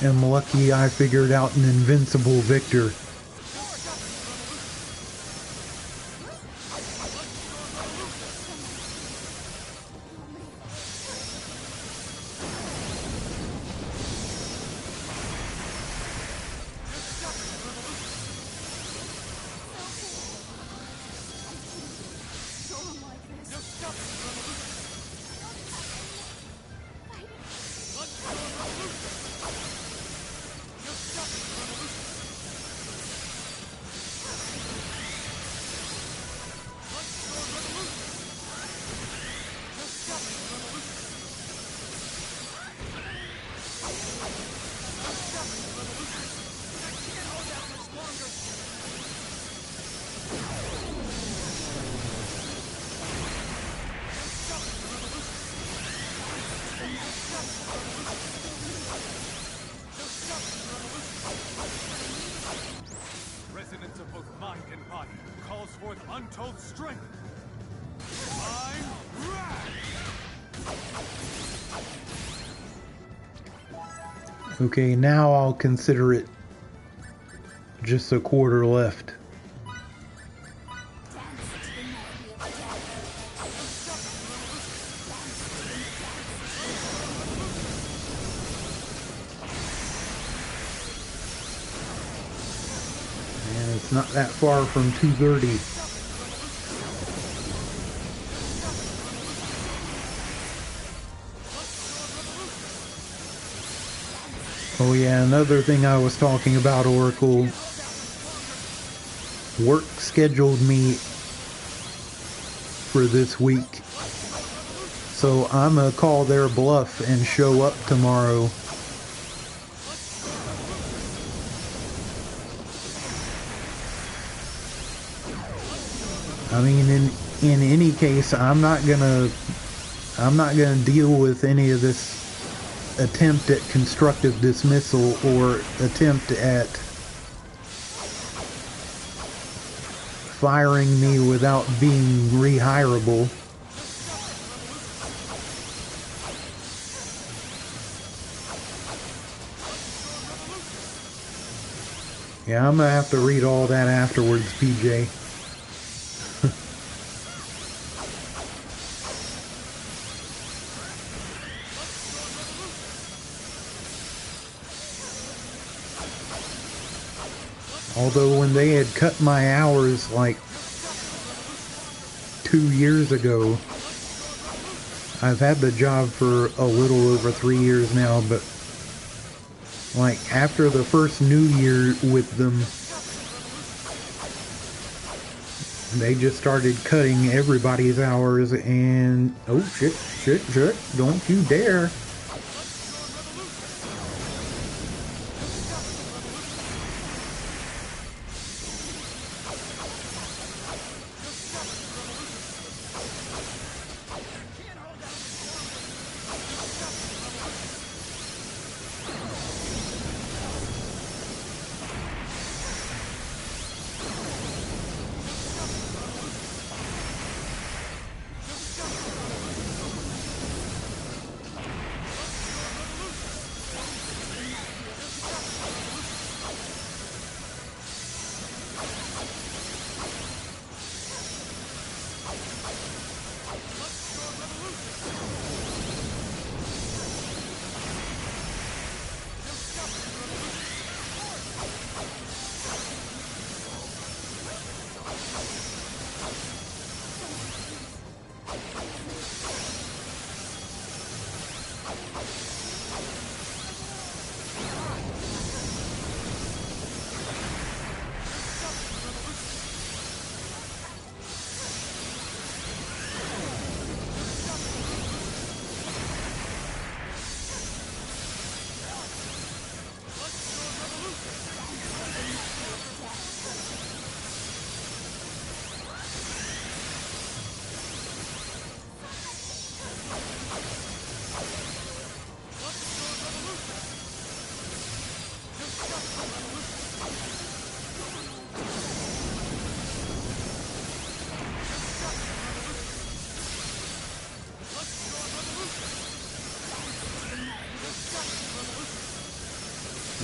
am lucky I figured out an invincible Victor. Resonance of both mind and body calls forth untold strength. Mind rash! Okay, now I'll consider it just a quarter left. And it's not that far from 230. Oh yeah, another thing I was talking about, Oracle. Work scheduled me for this week. So I'm gonna call their bluff and show up tomorrow. I mean, in any case, I'm not gonna deal with any of this attempt at constructive dismissal or attempt at firing me without being rehirable. Yeah, I'm gonna have to read all that afterwards, PJ. Although when they had cut my hours like 2 2 years ago. I've had the job for a little over 3 years now, but like after the first new year with them, they just started cutting everybody's hours, and oh shit, don't you dare.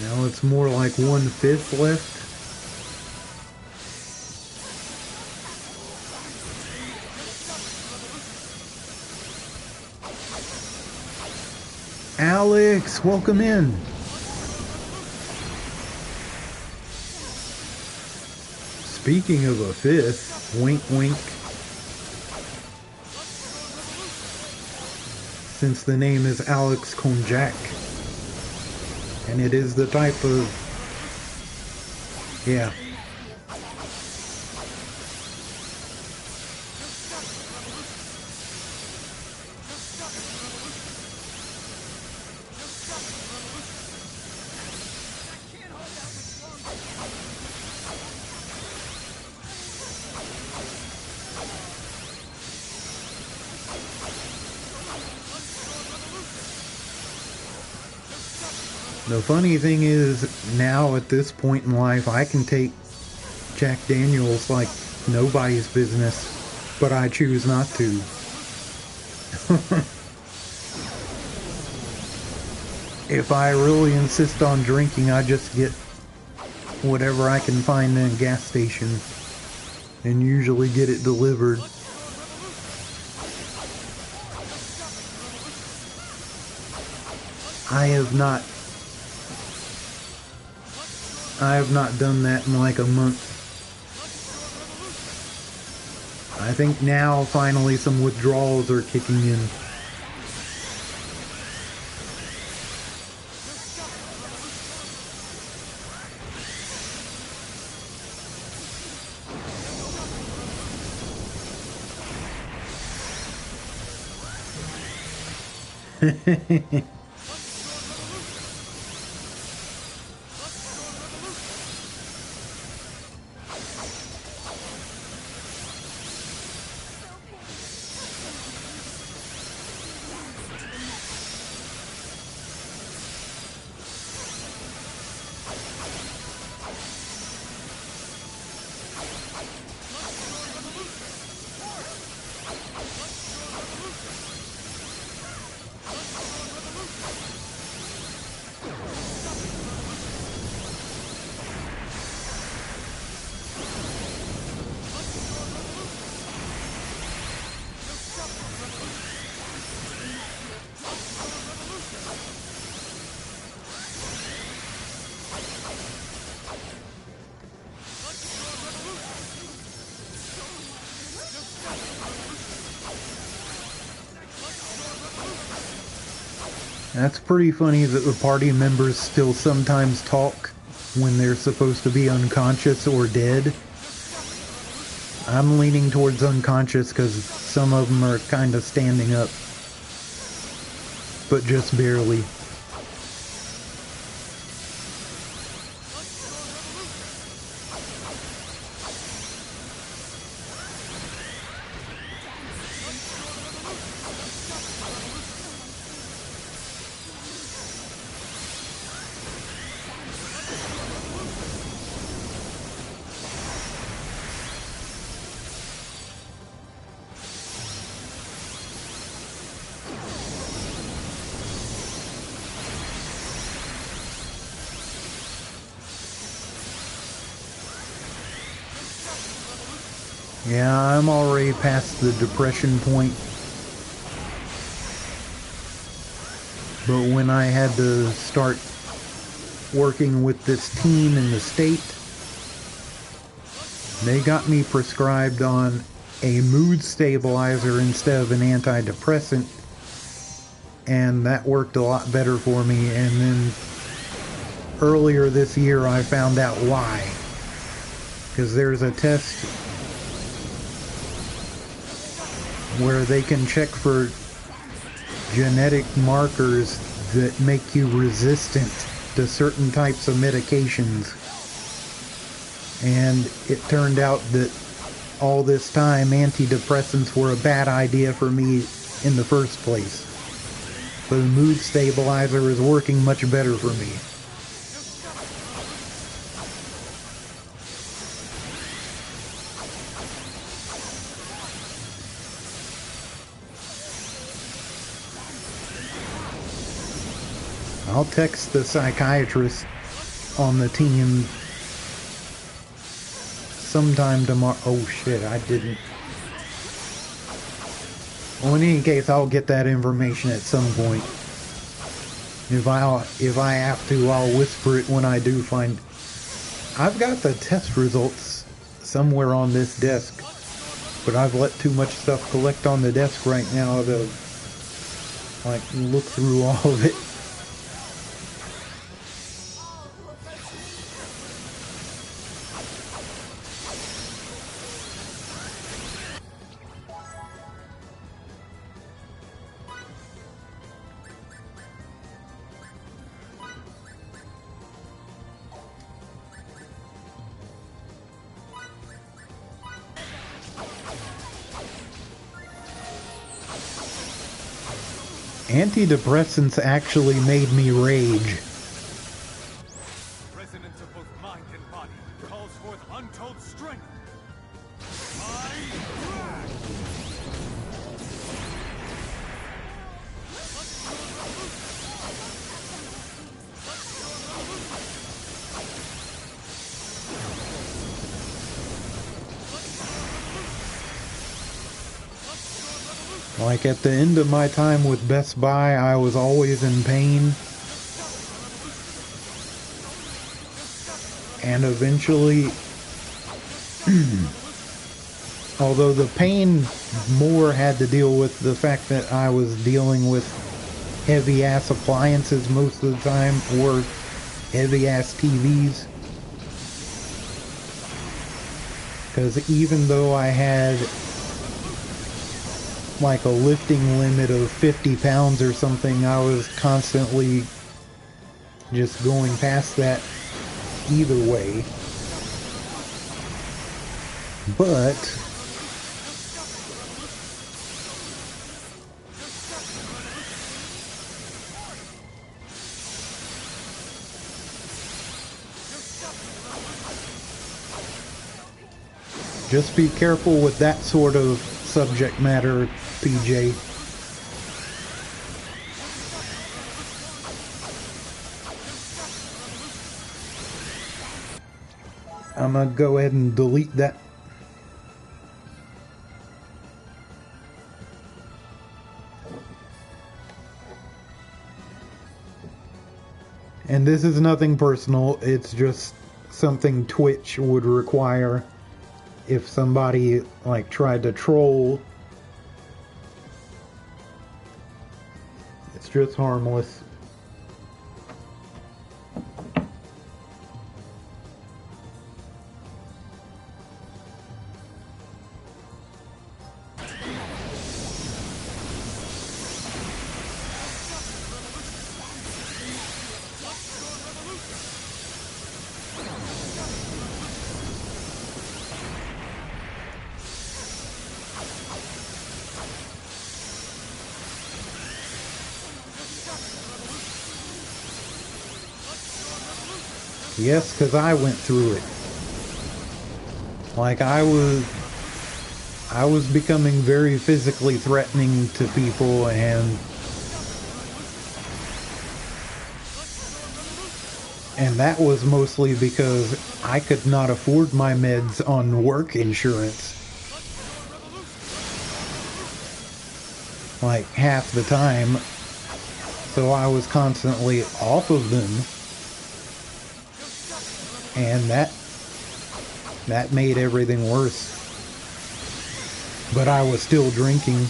Now it's more like 1/5 left. Alex, welcome in. Speaking of a fifth, wink wink. Since the name is Alex Konjak. And it is the type of, yeah. The funny thing is, now at this point in life, I can take Jack Daniels like nobody's business, but I choose not to. If I really insist on drinking, I just get whatever I can find in a gas station and usually get it delivered. I have not done that in like a month. I think now finally some withdrawals are kicking in. That's pretty funny that the party members still sometimes talk when they're supposed to be unconscious or dead. I'm leaning towards unconscious because some of them are kind of standing up, but just barely. Yeah, I'm already past the depression point. But when I had to start working with this team in the state, they got me prescribed on a mood stabilizer instead of an antidepressant, and that worked a lot better for me. And then earlier this year I found out why, because there's a test where they can check for genetic markers that make you resistant to certain types of medications. And it turned out that all this time antidepressants were a bad idea for me in the first place. So the mood stabilizer is working much better for me. I'll text the psychiatrist on the team sometime tomorrow. Oh shit, I didn't. Well, in any case, I'll get that information at some point. If I have to, I'll whisper it when I do find. I've got the test results somewhere on this desk, but I've let too much stuff collect on the desk right now to like look through all of it. Antidepressants actually made me rage. Resonance of both mind and body calls forth untold strength. Like at the end of my time with Best Buy, I was always in pain. And eventually, although the pain more had to deal with the fact that I was dealing with heavy ass appliances most of the time, or heavy ass TVs. Because even though I had like a lifting limit of 50 pounds or something, I was constantly just going past that either way. But just be careful with that sort of subject matter, PJ. I'm gonna go ahead and delete that. And this is nothing personal, it's just something Twitch would require if somebody like tried to troll. It's just harmless. Yes, because I went through it. Like, I was becoming very physically threatening to people, and that was mostly because I could not afford my meds on work insurance. Like, half the time. So I was constantly off of them. And that made everything worse. But I was still drinking.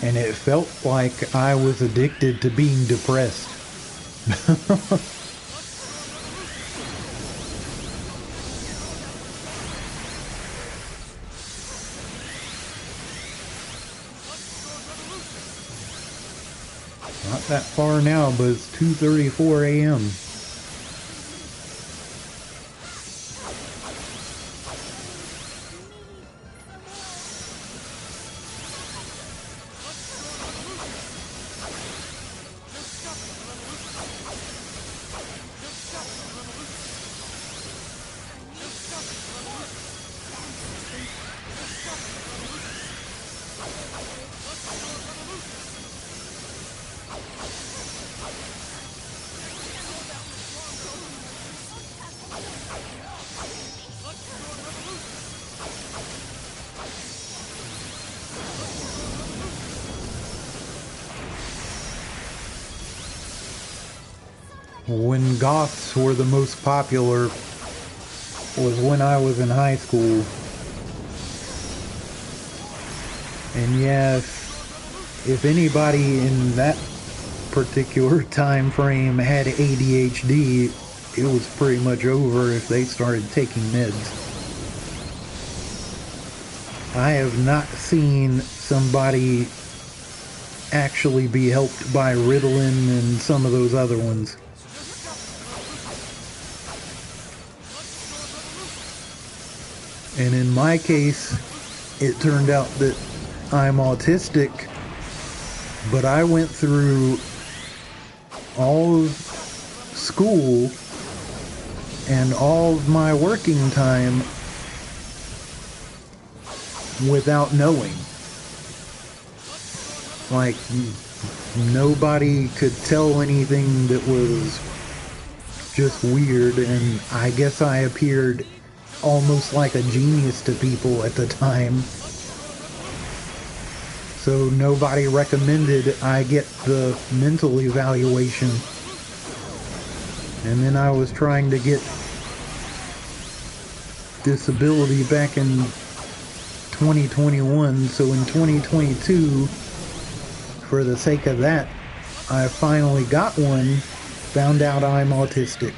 And it felt like I was addicted to being depressed. Not that far now, but it's 2:34 a.m. When goths were the most popular was when I was in high school. And yeah, if anybody in that particular time frame had ADHD, it was pretty much over if they started taking meds. I have not seen somebody actually be helped by Ritalin and some of those other ones. And in my case, it turned out that I'm autistic, but I went through all of school and all of my working time without knowing. Like, nobody could tell anything that was just weird, and I guess I appeared almost like a genius to people at the time. So nobody recommended I get the mental evaluation. And then I was trying to get disability back in 2021, so in 2022, for the sake of that, I finally got one, found out I'm autistic.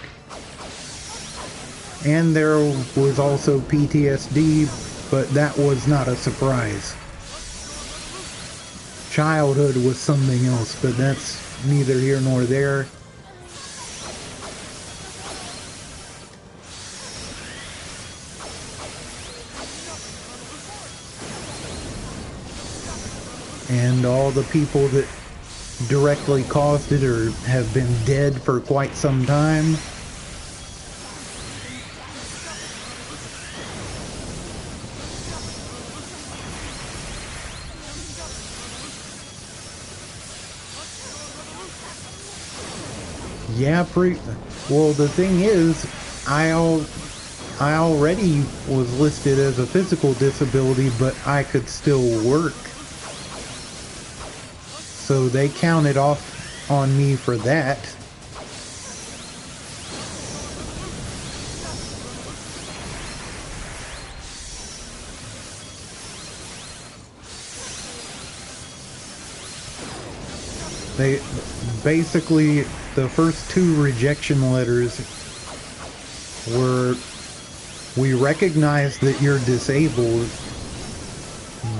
And there was also PTSD, but that was not a surprise. Childhood was something else, but that's neither here nor there. And all the people that directly caused it or have been dead for quite some time. Yeah, well, the thing is, I already was listed as a physical disability, but I could still work. So they counted off on me for that. They basically, the first two rejection letters were, we recognize that you're disabled,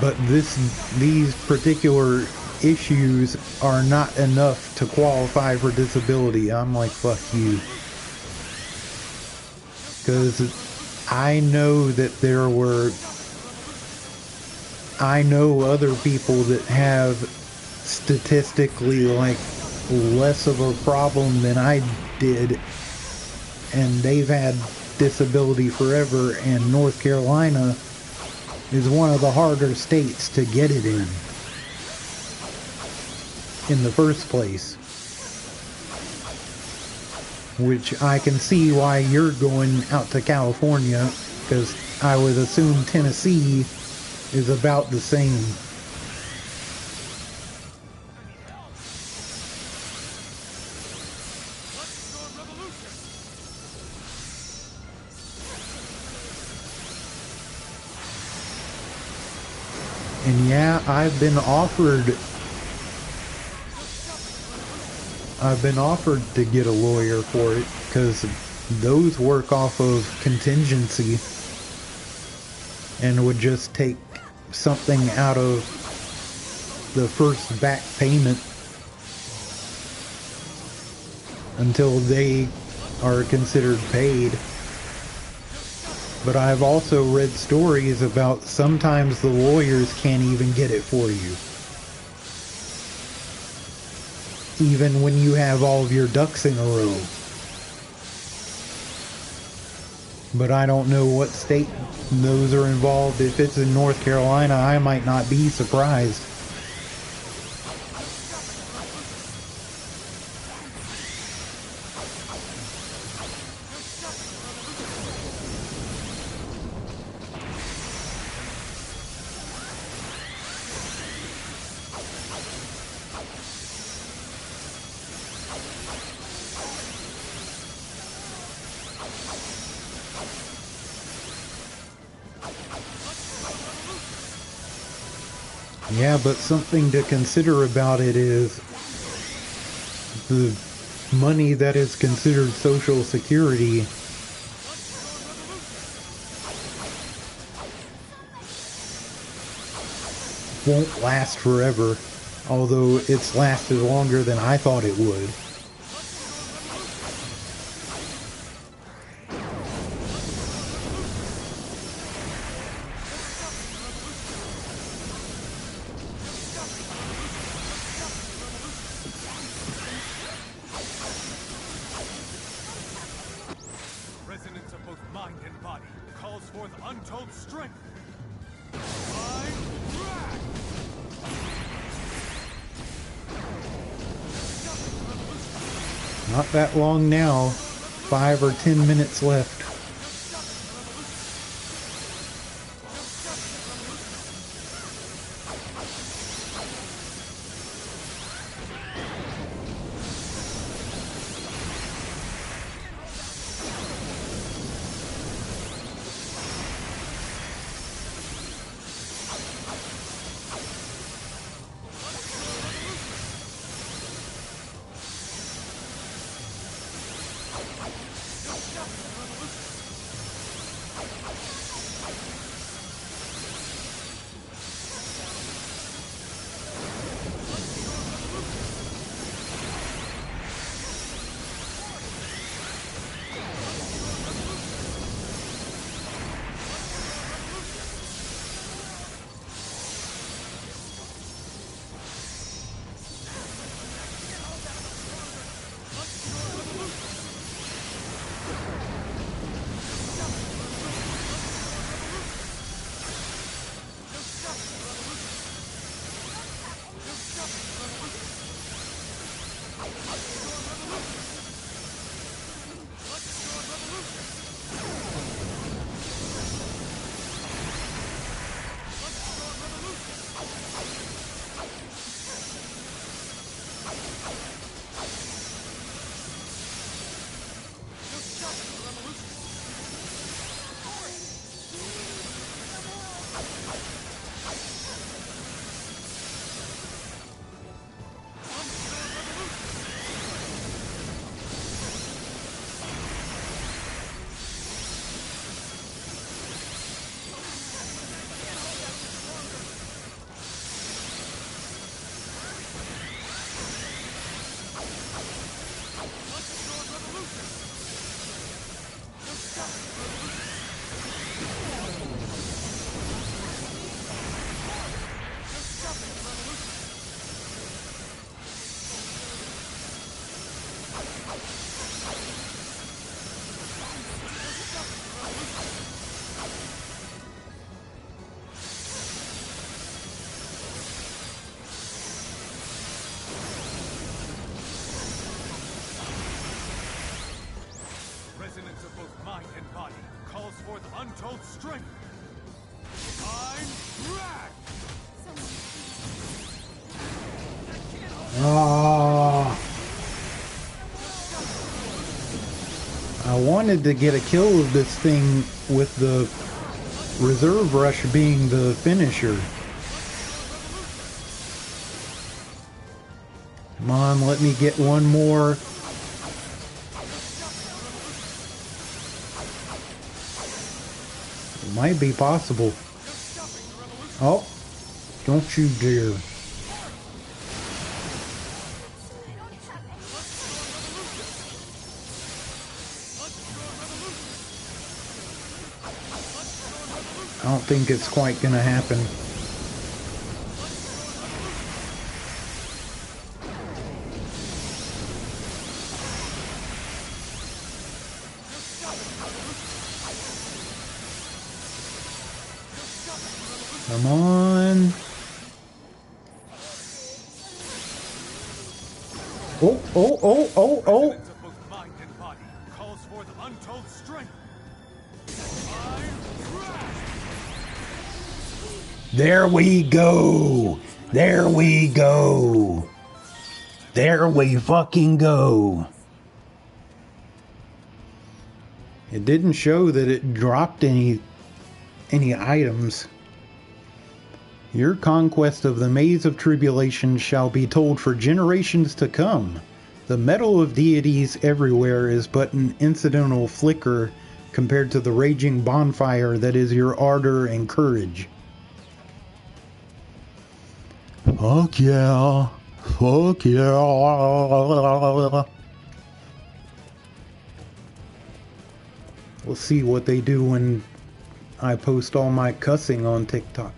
but these particular issues are not enough to qualify for disability. I'm like, fuck you. Because I know that I know other people that have statistically like less of a problem than I did, and they've had disability forever, and North Carolina is one of the harder states to get it in the first place, which I can see why you're going out to California, because I would assume Tennessee is about the same. And yeah, I've been offered to get a lawyer for it, because those work off of contingency and would just take something out of the first back payment until they are considered paid. But I've also read stories about sometimes the lawyers can't even get it for you, even when you have all of your ducks in a row. But I don't know what state those are involved. If it's in North Carolina, I might not be surprised. Yeah, but something to consider about it is the money that is considered Social Security won't last forever, although it's lasted longer than I thought it would. Resonance of both mind and body calls forth untold strength. Not that long now. 5 or 10 minutes left. forth untold strength. Divine wrath. Ah. I wanted to get a kill of this thing with the reserve rush being the finisher. Come on, let me get one more. It might be possible. Oh, don't you dare. I don't think it's quite gonna happen. Come on. Oh, oh, oh, oh, oh. Resonance of both mind and body calls forth untold strength. There we go. There we go. There we fucking go. It didn't show that it dropped any items. Your conquest of the maze of tribulation shall be told for generations to come. The metal of deities everywhere is but an incidental flicker compared to the raging bonfire that is your ardor and courage. Fuck yeah. Fuck yeah. We'll see what they do when I post all my cussing on TikTok.